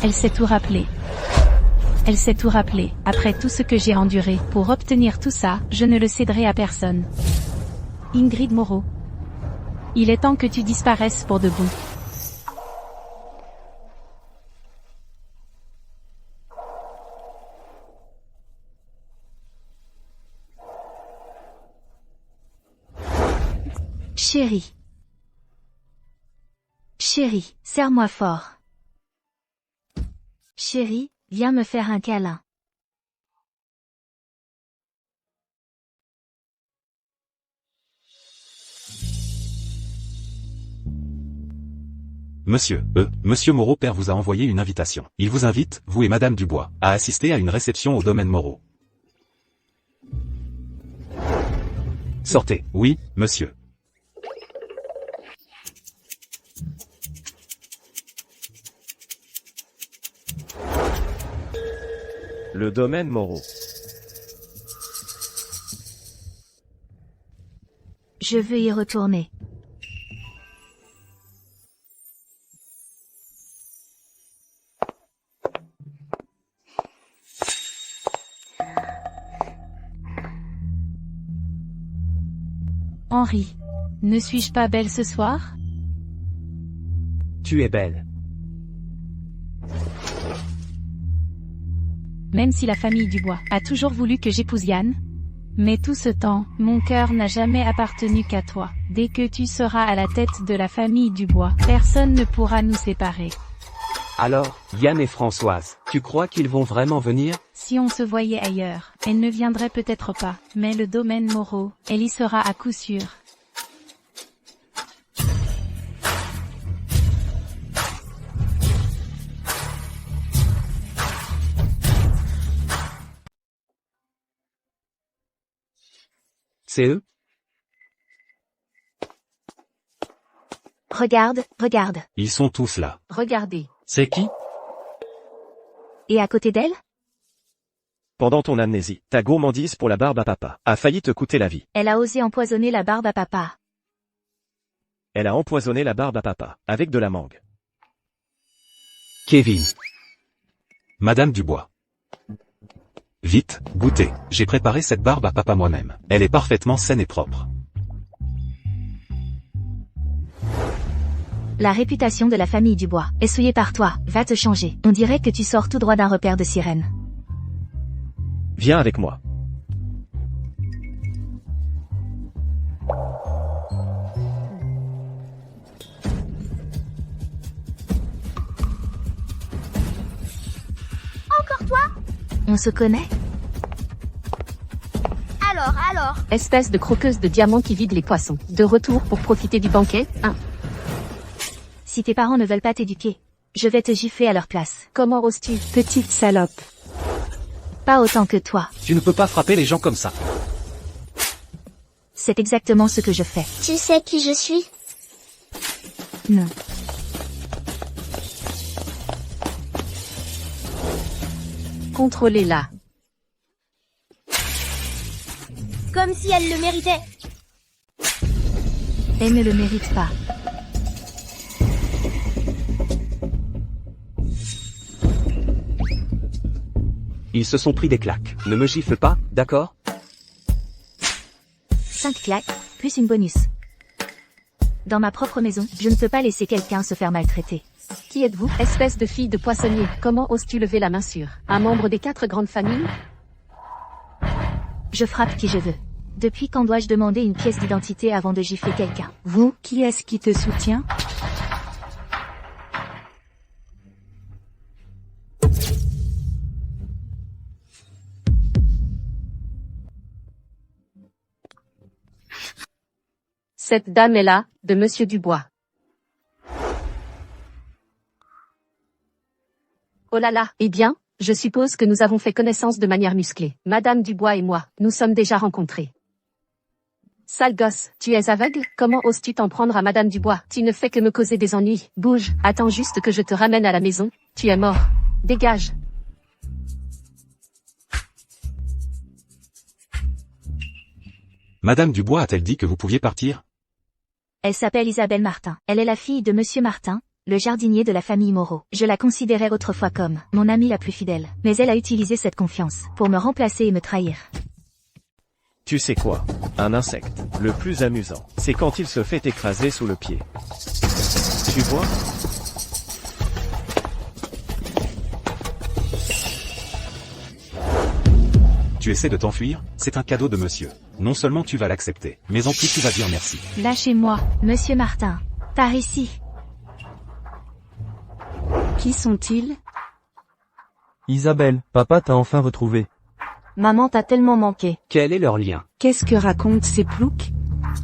Elle s'est tout rappelé. Elle s'est tout rappelé. Après tout ce que j'ai enduré, pour obtenir tout ça, je ne le céderai à personne. Ingrid Moreau. Il est temps que tu disparaisses pour de bon. Chérie. Chérie, serre-moi fort. Chérie, viens me faire un câlin. Monsieur Moreau père vous a envoyé une invitation. Il vous invite, vous et Madame Dubois, à assister à une réception au domaine Moreau. Sortez. Oui, monsieur. Le domaine Moreau. Je veux y retourner. Henri. Ne suis-je pas belle ce soir? Tu es belle. Même si la famille Dubois a toujours voulu que j'épouse Yann. Mais tout ce temps, mon cœur n'a jamais appartenu qu'à toi. Dès que tu seras à la tête de la famille Dubois, personne ne pourra nous séparer. Alors, Yann et Françoise, tu crois qu'ils vont vraiment venir? Si on se voyait ailleurs, elle ne viendrait peut-être pas, mais le domaine Moreau, elle y sera à coup sûr. C'est eux? Regarde, regarde. Ils sont tous là. Regardez. C'est qui? Et à côté d'elle? Pendant ton amnésie, ta gourmandise pour la barbe à papa a failli te coûter la vie. Elle a osé empoisonner la barbe à papa. Elle a empoisonné la barbe à papa, avec de la mangue. Kevin. Madame Dubois. Vite, goûtez. J'ai préparé cette barbe à papa moi-même. Elle est parfaitement saine et propre. La réputation de la famille Dubois, essuyée par toi, va te changer. On dirait que tu sors tout droit d'un repère de sirène. Viens avec moi. Encore toi? On se connaît? Alors, espèce de croqueuse de diamants qui vide les poissons. De retour pour profiter du banquet, hein. Si tes parents ne veulent pas t'éduquer, je vais te gifler à leur place. Comment oses-tu? Petite salope. Pas autant que toi. Tu ne peux pas frapper les gens comme ça. C'est exactement ce que je fais. Tu sais qui je suis? Non. Contrôlez-la. Comme si elle le méritait. Elle ne le mérite pas. Ils se sont pris des claques. Ne me gifle pas, d'accord? 5 claques, plus une bonus. Dans ma propre maison, je ne peux pas laisser quelqu'un se faire maltraiter. Qui êtes-vous, espèce de fille de poissonnier? Comment oses-tu lever la main sur un membre des 4 grandes familles? Je frappe qui je veux. Depuis quand dois-je demander une pièce d'identité avant de gifler quelqu'un? Vous, qui est-ce qui te soutient? Cette dame est là, de Monsieur Dubois. Oh là là, eh bien, je suppose que nous avons fait connaissance de manière musclée. Madame Dubois et moi, nous sommes déjà rencontrés. Sale gosse, tu es aveugle? Comment oses-tu t'en prendre à Madame Dubois? Tu ne fais que me causer des ennuis. Bouge, attends juste que je te ramène à la maison. Tu es mort. Dégage. Madame Dubois a-t-elle dit que vous pouviez partir? Elle s'appelle Isabelle Martin. Elle est la fille de Monsieur Martin, le jardinier de la famille Moreau. Je la considérais autrefois comme mon amie la plus fidèle. Mais elle a utilisé cette confiance pour me remplacer et me trahir. Tu sais quoi? Un insecte, le plus amusant, c'est quand il se fait écraser sous le pied. Tu vois? Tu essaies de t'enfuir? C'est un cadeau de monsieur. Non seulement tu vas l'accepter, mais en plus tu vas dire merci. Lâchez-moi, Monsieur Martin. Par ici. Qui sont-ils? Isabelle, papa t'a enfin retrouvé. Maman t'a tellement manqué. Quel est leur lien? Qu'est-ce que racontent ces ploucs?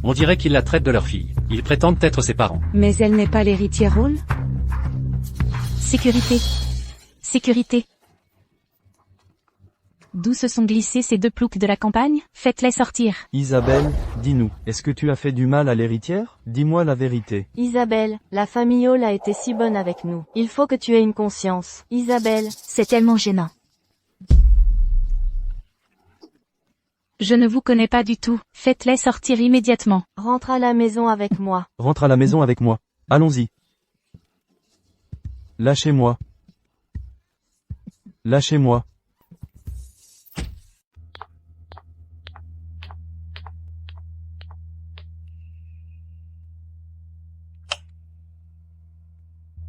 On dirait qu'ils la traitent de leur fille. Ils prétendent être ses parents. Mais elle n'est pas l'héritière rôle? Sécurité. Sécurité. D'où se sont glissés ces 2 ploucs de la campagne? Faites-les sortir. Isabelle, dis-nous, est-ce que tu as fait du mal à l'héritière? Dis-moi la vérité. Isabelle, la famille Hall a été si bonne avec nous. Il faut que tu aies une conscience. Isabelle, c'est tellement gênant. Je ne vous connais pas du tout. Faites-les sortir immédiatement. Rentre à la maison avec moi. Rentre à la maison avec moi. Allons-y. Lâchez-moi. Lâchez-moi.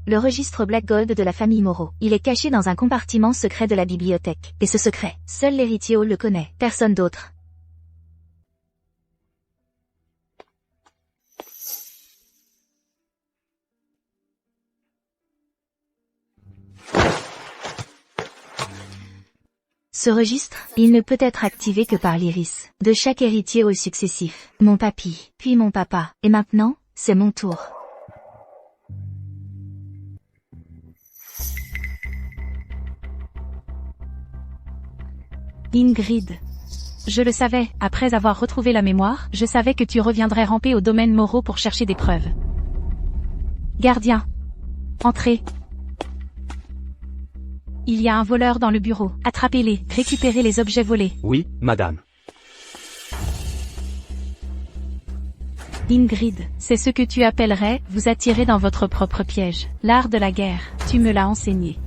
Le registre Black Gold de la famille Moreau. Il est caché dans un compartiment secret de la bibliothèque. Et ce secret, seul l'héritier Hall le connaît, personne d'autre. Ce registre, il ne peut être activé que par l'iris de chaque héritier Hall successif. Mon papy, puis mon papa, et maintenant, c'est mon tour. Ingrid. Je le savais, après avoir retrouvé la mémoire, je savais que tu reviendrais ramper au domaine Moreau pour chercher des preuves. Gardien. Entrez. Il y a un voleur dans le bureau. Attrapez-les, récupérez les objets volés. Oui, madame. Ingrid, c'est ce que tu appellerais, vous attirer dans votre propre piège. L'art de la guerre, tu me l'as enseigné.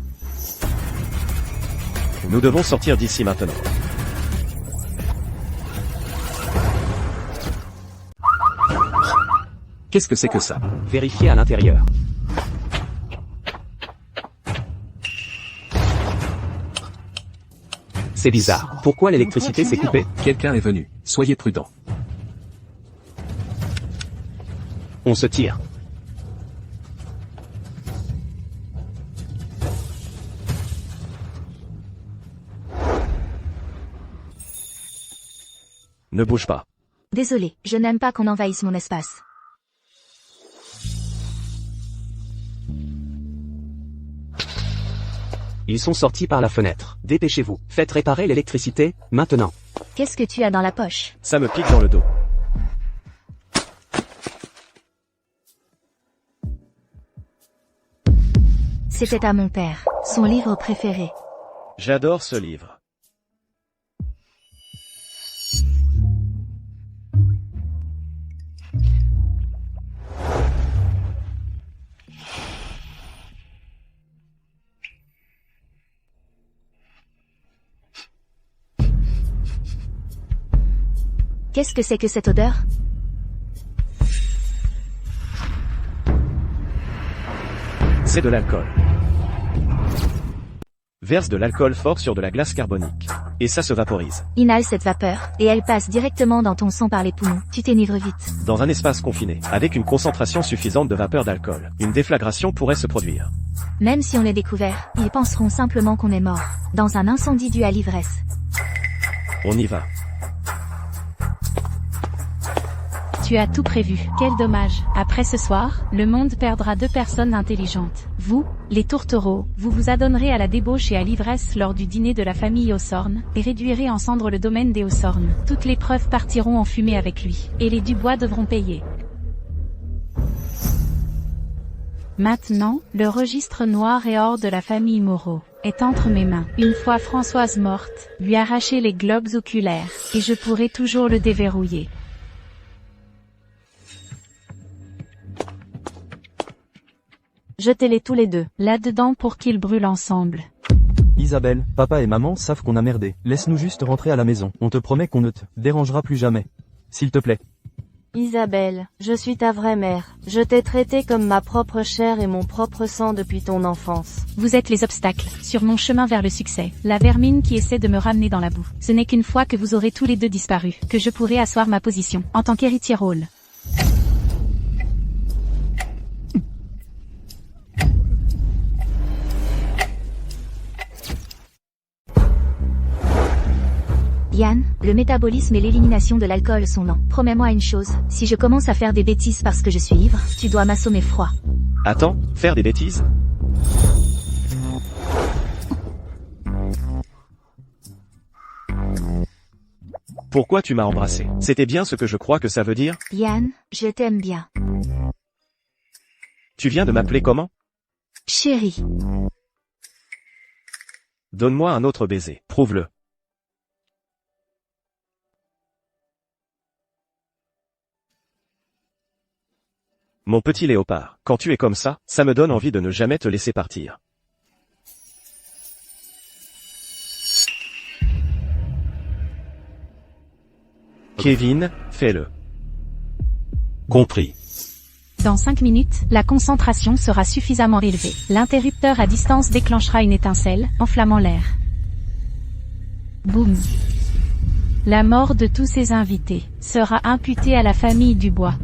Nous devons sortir d'ici maintenant. Qu'est-ce que c'est que ça? Vérifiez à l'intérieur. C'est bizarre. Pourquoi l'électricité s'est coupée? Quelqu'un est venu. Soyez prudent. On se tire. Ne bouge pas. Désolé, je n'aime pas qu'on envahisse mon espace. Ils sont sortis par la fenêtre. Dépêchez-vous. Faites réparer l'électricité, maintenant. Qu'est-ce que tu as dans la poche? Ça me pique dans le dos. C'était à mon père. Son livre préféré. J'adore ce livre. Qu'est-ce que c'est que cette odeur? C'est de l'alcool. Verse de l'alcool fort sur de la glace carbonique. Et ça se vaporise. Inhale cette vapeur, et elle passe directement dans ton sang par les poumons. Tu t'enivres vite. Dans un espace confiné, avec une concentration suffisante de vapeur d'alcool, une déflagration pourrait se produire. Même si on l'est découvert, ils penseront simplement qu'on est mort. Dans un incendie dû à l'ivresse. On y va. Tu as tout prévu. Quel dommage. Après ce soir, le monde perdra 2 personnes intelligentes. Vous, les tourtereaux, vous vous adonnerez à la débauche et à l'ivresse lors du dîner de la famille Hawthorne, et réduirez en cendres le domaine des Hawthorne. Toutes les preuves partiront en fumée avec lui, et les Dubois devront payer. Maintenant, le registre noir et or de la famille Moreau est entre mes mains. Une fois Françoise morte, lui arracher les globes oculaires, et je pourrai toujours le déverrouiller. Jetez-les tous les deux. Là-dedans pour qu'ils brûlent ensemble. Isabelle, papa et maman savent qu'on a merdé. Laisse-nous juste rentrer à la maison. On te promet qu'on ne te dérangera plus jamais. S'il te plaît. Isabelle, je suis ta vraie mère. Je t'ai traitée comme ma propre chair et mon propre sang depuis ton enfance. Vous êtes les obstacles, sur mon chemin vers le succès. La vermine qui essaie de me ramener dans la boue. Ce n'est qu'une fois que vous aurez tous les deux disparu, que je pourrai asseoir ma position, en tant qu'héritier rôle. Yann, le métabolisme et l'élimination de l'alcool sont lents. Promets-moi une chose, si je commence à faire des bêtises parce que je suis ivre, tu dois m'assommer froid. Attends, faire des bêtises? Pourquoi tu m'as embrassé? C'était bien ce que je crois que ça veut dire? Yann, je t'aime bien. Tu viens de m'appeler comment? Chérie. Donne-moi un autre baiser, prouve-le. Mon petit léopard, quand tu es comme ça me donne envie de ne jamais te laisser partir. Kevin, fais-le. Compris. Dans 5 minutes, la concentration sera suffisamment élevée. L'interrupteur à distance déclenchera une étincelle, enflammant l'air. Boum. La mort de tous ces invités sera imputée à la famille Dubois.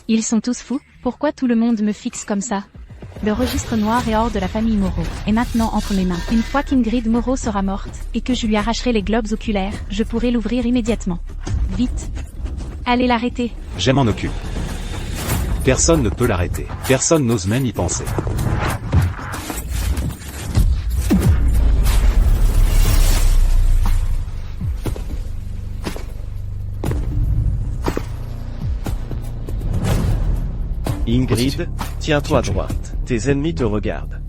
Ils sont tous fous, pourquoi tout le monde me fixe comme ça? Le registre noir et or de la famille Moreau est maintenant entre mes mains. Une fois qu'Ingrid Moreau sera morte, et que je lui arracherai les globes oculaires, je pourrai l'ouvrir immédiatement. Vite. Allez l'arrêter. Je m'en occupe. Personne ne peut l'arrêter. Personne n'ose même y penser. Ingrid, tiens-toi droite. Tes ennemis te regardent.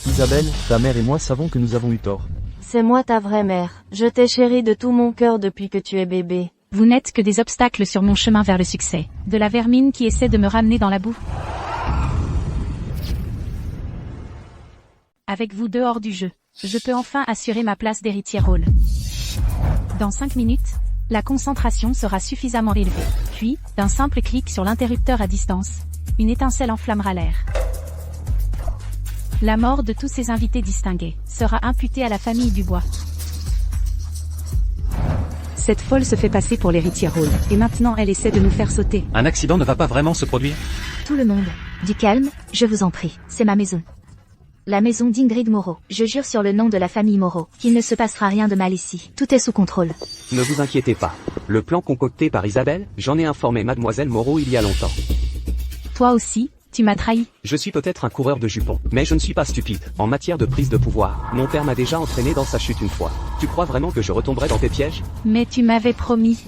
Isabelle, ta mère et moi savons que nous avons eu tort. C'est moi ta vraie mère. Je t'ai chérie de tout mon cœur depuis que tu es bébé. Vous n'êtes que des obstacles sur mon chemin vers le succès. De la vermine qui essaie de me ramener dans la boue. Avec vous deux hors du jeu, je peux enfin assurer ma place d'héritier rôle. Dans 5 minutes, la concentration sera suffisamment élevée. Puis, d'un simple clic sur l'interrupteur à distance, une étincelle enflammera l'air. La mort de tous ces invités distingués sera imputée à la famille Dubois. Cette folle se fait passer pour l'héritière Hall, et maintenant elle essaie de nous faire sauter. Un accident ne va pas vraiment se produire? Tout le monde. Du calme, je vous en prie. C'est ma maison. La maison d'Ingrid Moreau. Je jure sur le nom de la famille Moreau qu'il ne se passera rien de mal ici. Tout est sous contrôle. Ne vous inquiétez pas. Le plan concocté par Isabelle, j'en ai informé mademoiselle Moreau il y a longtemps. Toi aussi, tu m'as trahi. Je suis peut-être un coureur de jupons, mais je ne suis pas stupide. En matière de prise de pouvoir, mon père m'a déjà entraîné dans sa chute une fois. Tu crois vraiment que je retomberai dans tes pièges? Mais tu m'avais promis.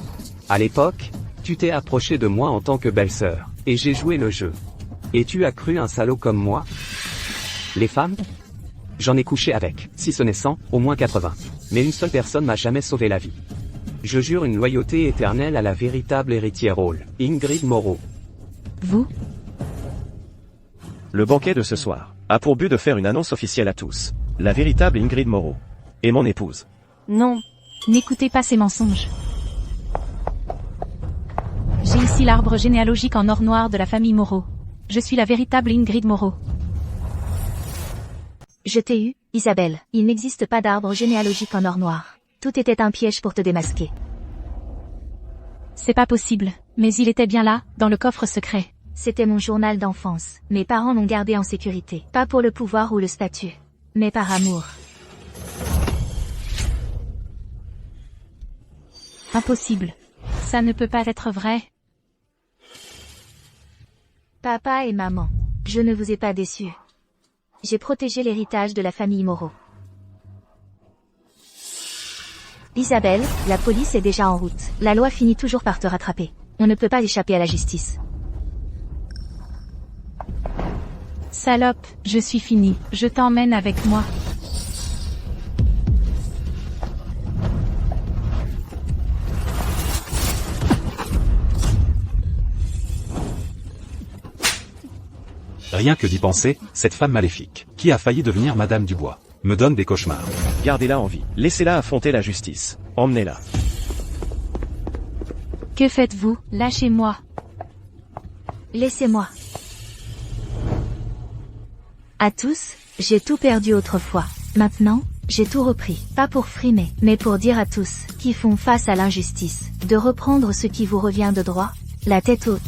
À l'époque, tu t'es approché de moi en tant que belle-sœur, et j'ai joué le jeu. Et tu as cru un salaud comme moi? Les femmes? J'en ai couché avec, si ce n'est 100, au moins 80. Mais une seule personne m'a jamais sauvé la vie. Je jure une loyauté éternelle à la véritable héritière Hall, Ingrid Moreau. Vous? Le banquet de ce soir a pour but de faire une annonce officielle à tous. La véritable Ingrid Moreau est mon épouse. Non. N'écoutez pas ces mensonges. J'ai ici l'arbre généalogique en or noir de la famille Moreau. Je suis la véritable Ingrid Moreau. Je t'ai eu, Isabelle. Il n'existe pas d'arbre généalogique en or noir. Tout était un piège pour te démasquer. C'est pas possible, mais il était bien là, dans le coffre secret. C'était mon journal d'enfance. Mes parents l'ont gardé en sécurité. Pas pour le pouvoir ou le statut, mais par amour. Impossible. Ça ne peut pas être vrai. Papa et maman, je ne vous ai pas déçus. J'ai protégé l'héritage de la famille Moreau. Isabelle, la police est déjà en route. La loi finit toujours par te rattraper. On ne peut pas échapper à la justice. Salope, je suis finie. Je t'emmène avec moi. Rien que d'y penser, cette femme maléfique, qui a failli devenir Madame Dubois, me donne des cauchemars. Gardez-la en vie. Laissez-la affronter la justice. Emmenez-la. Que faites-vous? Lâchez-moi. Laissez-moi. À tous, j'ai tout perdu autrefois. Maintenant, j'ai tout repris. Pas pour frimer, mais pour dire à tous, qui font face à l'injustice, de reprendre ce qui vous revient de droit, la tête haute.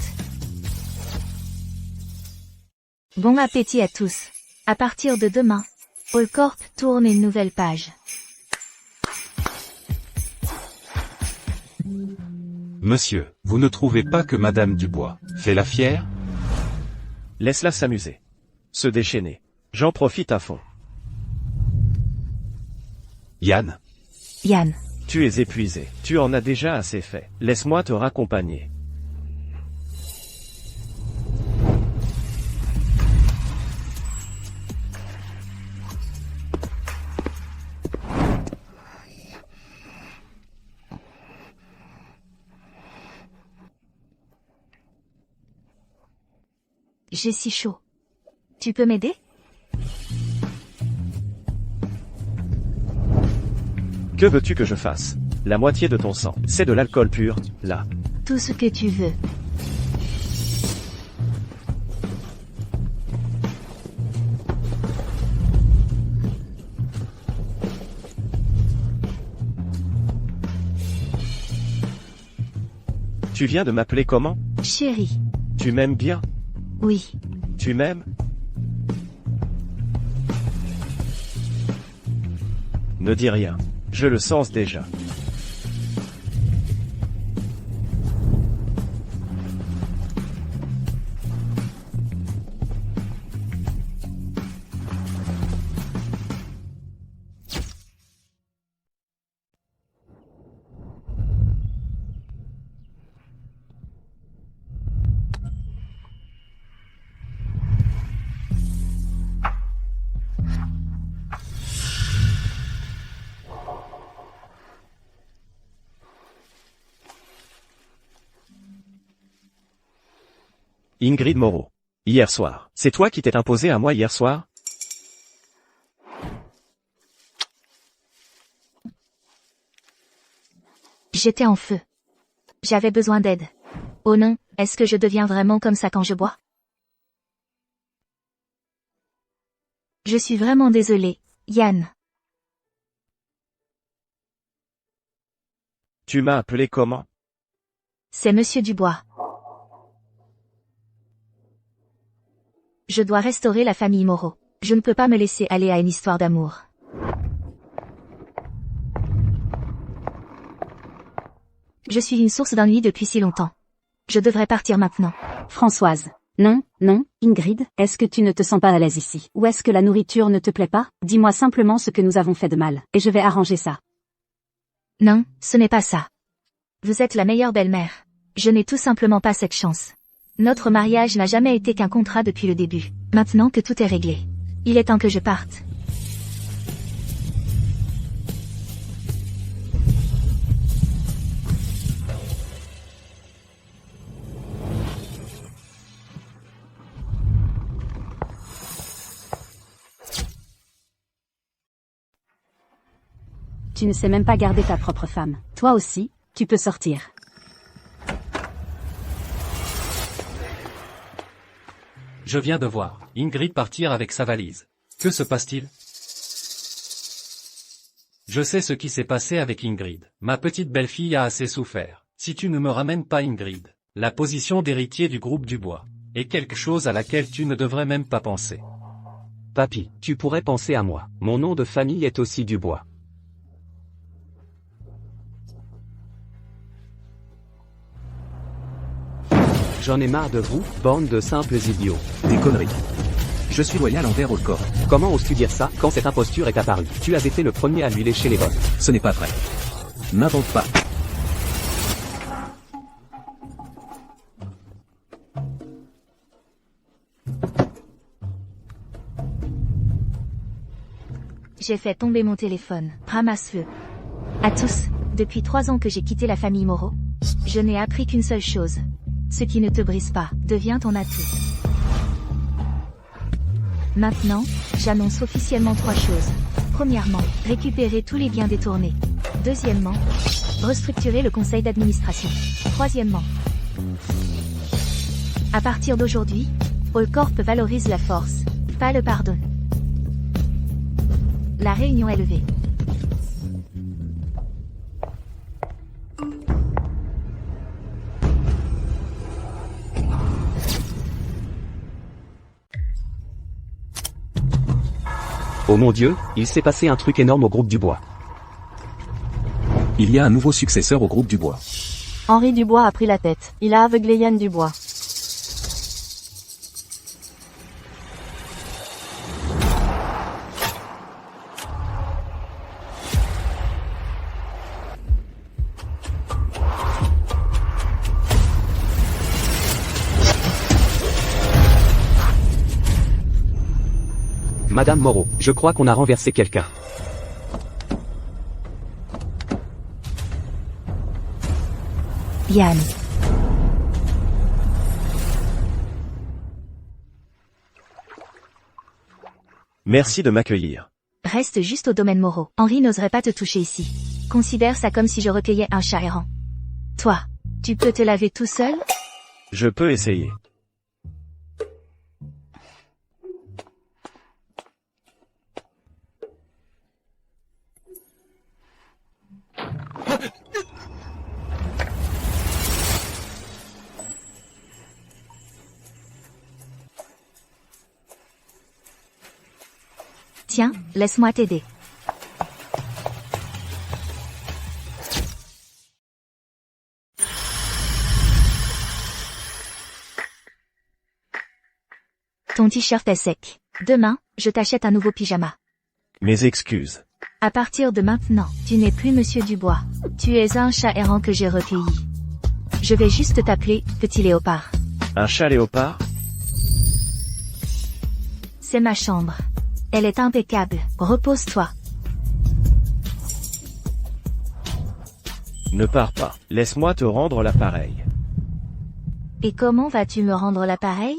Bon appétit à tous. À partir de demain, Allcorp tourne une nouvelle page. Monsieur, vous ne trouvez pas que Madame Dubois fait la fière? Laisse-la s'amuser. Se déchaîner. J'en profite à fond. Yann. Yann. Tu es épuisé. Tu en as déjà assez fait. Laisse-moi te raccompagner. J'ai si chaud. Tu peux m'aider? Que veux-tu que je fasse? La moitié de ton sang, c'est de l'alcool pur, là. Tout ce que tu veux. Tu viens de m'appeler comment? Chérie. Tu m'aimes bien? Oui. Tu m'aimes? Ne dis rien. Je le sens déjà. Ingrid Moreau. Hier soir. C'est toi qui t'es imposé à moi hier soir? J'étais en feu. J'avais besoin d'aide. Oh non, est-ce que je deviens vraiment comme ça quand je bois? Je suis vraiment désolée, Yann. Tu m'as appelé comment? C'est Monsieur Dubois. Je dois restaurer la famille Moreau. Je ne peux pas me laisser aller à une histoire d'amour. Je suis une source d'ennui depuis si longtemps. Je devrais partir maintenant. Françoise. Non, non, Ingrid, est-ce que tu ne te sens pas à l'aise ici? Ou est-ce que la nourriture ne te plaît pas? Dis-moi simplement ce que nous avons fait de mal, et je vais arranger ça. Non, ce n'est pas ça. Vous êtes la meilleure belle-mère. Je n'ai tout simplement pas cette chance. Notre mariage n'a jamais été qu'un contrat depuis le début. Maintenant que tout est réglé, il est temps que je parte. Tu ne sais même pas garder ta propre femme. Toi aussi, tu peux sortir. Je viens de voir Ingrid partir avec sa valise. Que se passe-t-il? Je sais ce qui s'est passé avec Ingrid. Ma petite belle-fille a assez souffert. Si tu ne me ramènes pas Ingrid, la position d'héritier du groupe Dubois est quelque chose à laquelle tu ne devrais même pas penser. Papy, tu pourrais penser à moi. Mon nom de famille est aussi Dubois. J'en ai marre de vous, bande de simples idiots. Des conneries. Je suis loyal envers Allcorp. Comment oses-tu dire ça quand cette imposture est apparue? Tu as été le premier à lui lécher les bottes. Ce n'est pas vrai. N'invente pas. J'ai fait tomber mon téléphone. Ramasse-le. À tous, depuis 3 ans que j'ai quitté la famille Moreau, je n'ai appris qu'une seule chose. Ce qui ne te brise pas, devient ton atout. Maintenant, j'annonce officiellement 3 choses. Premièrement, récupérer tous les biens détournés. Deuxièmement, restructurer le conseil d'administration. Troisièmement, à partir d'aujourd'hui, Allcorp valorise la force, pas le pardon. La réunion est levée. Oh mon Dieu, il s'est passé un truc énorme au groupe Dubois. Il y a un nouveau successeur au groupe Dubois. Henri Dubois a pris la tête. Il a aveuglé Yann Dubois. Madame Moreau, je crois qu'on a renversé quelqu'un. Yann. Merci de m'accueillir. Reste juste au domaine Moreau. Henri n'oserait pas te toucher ici. Considère ça comme si je recueillais un chat errant. Toi, tu peux te laver tout seul? Je peux essayer. Tiens, laisse-moi t'aider. Ton t-shirt est sec. Demain, je t'achète un nouveau pyjama. Mes excuses. À partir de maintenant, tu n'es plus Monsieur Dubois. Tu es un chat errant que j'ai recueilli. Je vais juste t'appeler Petit Léopard. Un chat léopard? C'est ma chambre. Elle est impeccable. Repose-toi. Ne pars pas. Laisse-moi te rendre l'appareil. Et comment vas-tu me rendre l'appareil?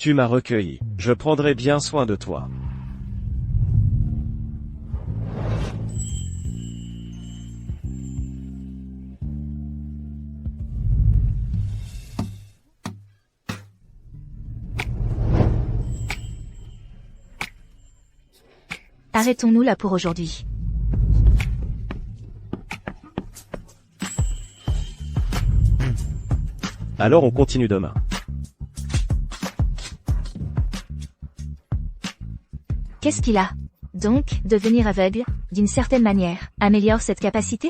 Tu m'as recueilli. Je prendrai bien soin de toi. Arrêtons-nous là pour aujourd'hui. Alors on continue demain. Qu'est-ce qu'il a? Donc, devenir aveugle, d'une certaine manière, améliore cette capacité?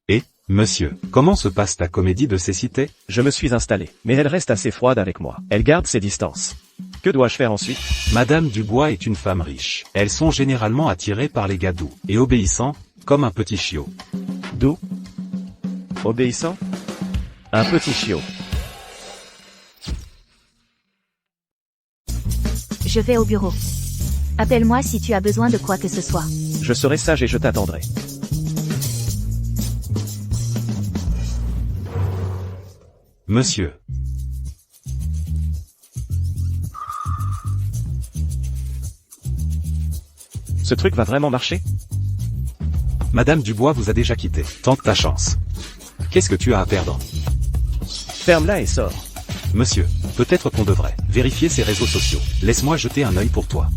Et, monsieur, comment se passe la comédie de cécité? Je me suis installé, mais elle reste assez froide avec moi. Elle garde ses distances. Que dois-je faire ensuite? Madame Dubois est une femme riche. Elles sont généralement attirées par les gars doux et obéissants, comme un petit chiot. Doux? Obéissant? Un petit chiot. Je vais au bureau. Appelle-moi si tu as besoin de quoi que ce soit. Je serai sage et je t'attendrai. Monsieur. Ce truc va vraiment marcher? Madame Dubois vous a déjà quitté. Tente ta chance. Qu'est-ce que tu as à perdre? Ferme-la et sors. Monsieur, peut-être qu'on devrait vérifier ses réseaux sociaux. Laisse-moi jeter un œil pour toi.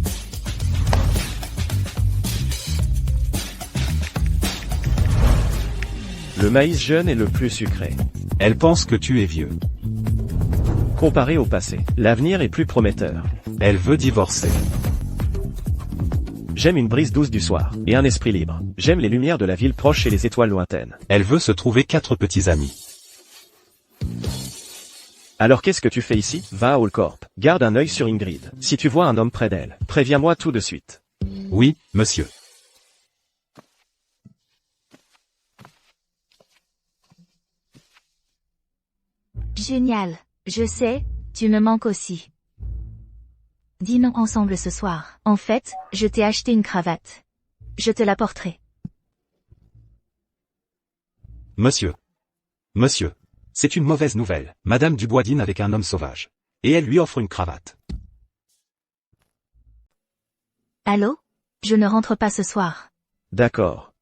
Le maïs jeune est le plus sucré. Elle pense que tu es vieux. Comparé au passé, l'avenir est plus prometteur. Elle veut divorcer. J'aime une brise douce du soir, et un esprit libre. J'aime les lumières de la ville proche et les étoiles lointaines. Elle veut se trouver 4 petits amis. Alors qu'est-ce que tu fais ici? Va à Allcorp. Garde un œil sur Ingrid. Si tu vois un homme près d'elle, préviens-moi tout de suite. Oui, monsieur. Génial. Je sais, tu me manques aussi. Dînons ensemble ce soir. En fait, je t'ai acheté une cravate. Je te la porterai. Monsieur. Monsieur. C'est une mauvaise nouvelle. Madame Dubois dîne avec un homme sauvage. Et elle lui offre une cravate. Allô? Je ne rentre pas ce soir. D'accord.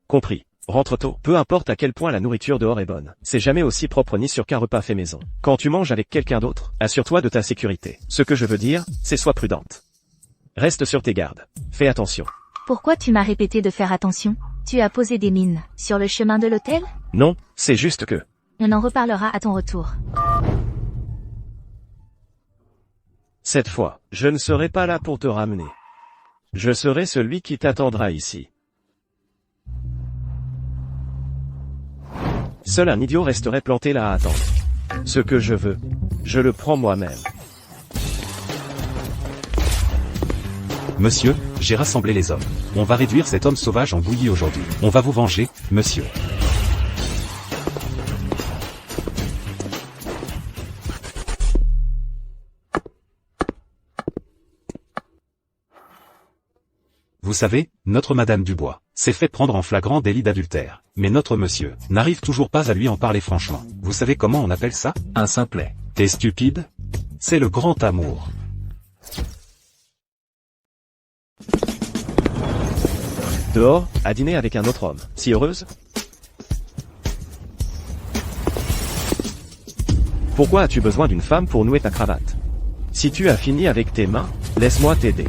Compris. Rentre tôt. Peu importe à quel point la nourriture dehors est bonne. C'est jamais aussi propre ni sûr qu'un repas fait maison. Quand tu manges avec quelqu'un d'autre, assure-toi de ta sécurité. Ce que je veux dire, c'est sois prudente. Reste sur tes gardes. Fais attention. Pourquoi tu m'as répété de faire attention? Tu as posé des mines sur le chemin de l'hôtel? Non, c'est juste que... On en reparlera à ton retour. Cette fois, je ne serai pas là pour te ramener. Je serai celui qui t'attendra ici. Seul un idiot resterait planté là à attendre. Ce que je veux, je le prends moi-même. Monsieur, j'ai rassemblé les hommes. On va réduire cet homme sauvage en bouillie aujourd'hui. On va vous venger, monsieur. Vous savez, notre Madame Dubois s'est fait prendre en flagrant délit d'adultère. Mais notre monsieur n'arrive toujours pas à lui en parler franchement. Vous savez comment on appelle ça? Un simplet. T'es stupide? C'est le grand amour. Dehors, à dîner avec un autre homme. Si heureuse? Pourquoi as-tu besoin d'une femme pour nouer ta cravate? Si tu as fini avec tes mains, laisse-moi t'aider.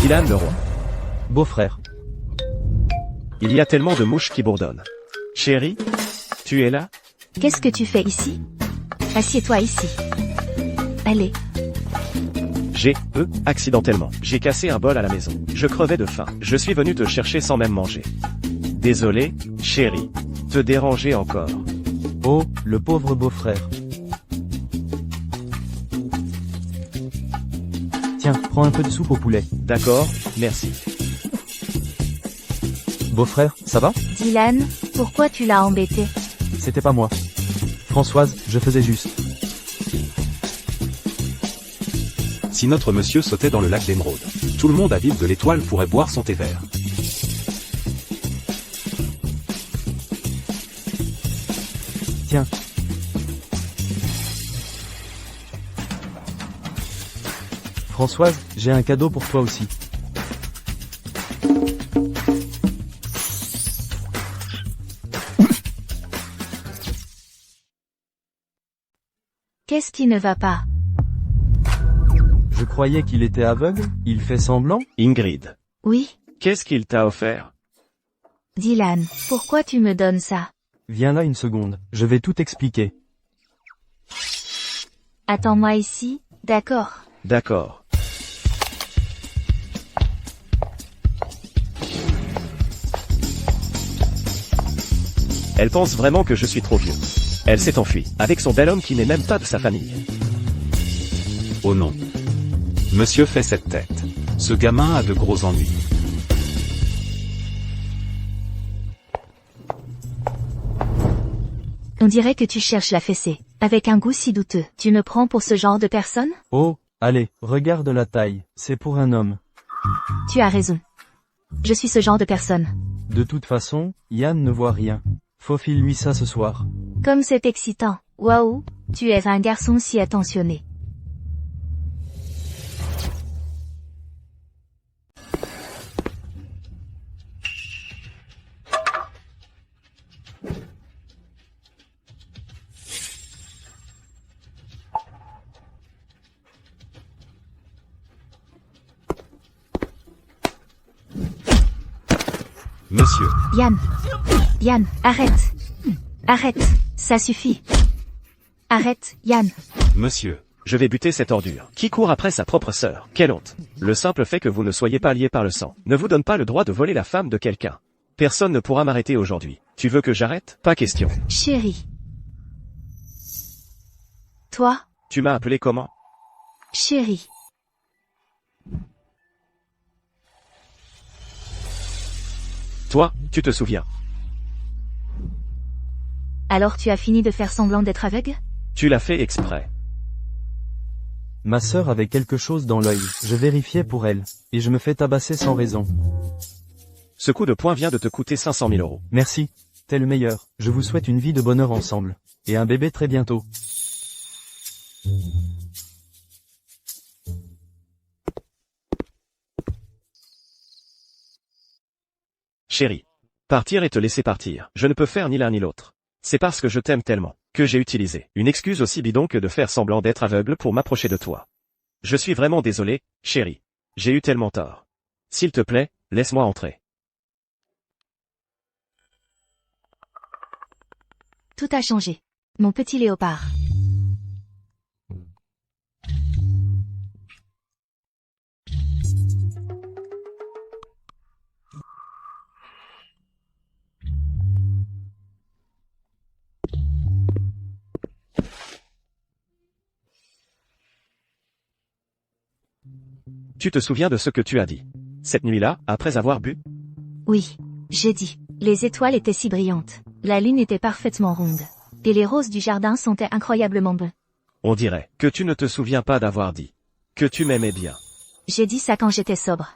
Dylan le roi. Beau-frère. Il y a tellement de mouches qui bourdonnent. Chérie, tu es là? Qu'est-ce que tu fais ici? Assieds-toi ici. Allez. Accidentellement. J'ai cassé un bol à la maison. Je crevais de faim. Je suis venu te chercher sans même manger. Désolé, chérie. Te déranger encore. Oh, le pauvre beau-frère. Tiens, prends un peu de soupe au poulet. D'accord, merci. Beau-frère, ça va? Dylan, pourquoi tu l'as embêté? C'était pas moi. Françoise, je faisais juste. Si notre monsieur sautait dans le lac d'Émeraude, tout le monde à Ville de l'Étoile pourrait boire son thé vert. Tiens. Françoise, j'ai un cadeau pour toi aussi. Qu'est-ce qui ne va pas? Je croyais qu'il était aveugle, il fait semblant? Ingrid. Oui, Qu'est-ce qu'il t'a offert? Dylan, pourquoi tu me donnes ça? Viens là une seconde, je vais tout expliquer. Attends-moi ici, d'accord? D'accord. Elle pense vraiment que je suis trop vieux. Elle s'est enfuie, avec son bel homme qui n'est même pas de sa famille. Oh non. Monsieur fait cette tête. Ce gamin a de gros ennuis. On dirait que tu cherches la fessée. Avec un goût si douteux. Tu me prends pour ce genre de personne? Oh, allez, regarde la taille, c'est pour un homme. Tu as raison. Je suis ce genre de personne. De toute façon, Yann ne voit rien. Faufile-lui ça ce soir. Comme c'est excitant. Waouh, tu es un garçon si attentionné. Monsieur. Yann, arrête. Arrête, ça suffit. Arrête, Yann. Monsieur. Je vais buter cette ordure. Qui court après sa propre sœur? Quelle honte. Le simple fait que vous ne soyez pas liés par le sang ne vous donne pas le droit de voler la femme de quelqu'un. Personne ne pourra m'arrêter aujourd'hui. Tu veux que j'arrête? Pas question. Chérie. Toi? Tu m'as appelé comment? Chérie. Toi, tu te souviens. Alors tu as fini de faire semblant d'être aveugle? Tu l'as fait exprès. Ma sœur avait quelque chose dans l'œil, je vérifiais pour elle, et je me fais tabasser sans raison. Ce coup de poing vient de te coûter 500 000 €. Merci, t'es le meilleur, je vous souhaite une vie de bonheur ensemble. Et un bébé très bientôt. Chérie. Partir et te laisser partir. Je ne peux faire ni l'un ni l'autre. C'est parce que je t'aime tellement que j'ai utilisé une excuse aussi bidon que de faire semblant d'être aveugle pour m'approcher de toi. Je suis vraiment désolé, chérie. J'ai eu tellement tort. S'il te plaît, laisse-moi entrer. Tout a changé. Mon petit léopard. Tu te souviens de ce que tu as dit cette nuit-là, après avoir bu? Oui, j'ai dit. Les étoiles étaient si brillantes. La lune était parfaitement ronde. Et les roses du jardin sentaient incroyablement bon. On dirait que tu ne te souviens pas d'avoir dit que tu m'aimais bien. J'ai dit ça quand j'étais sobre.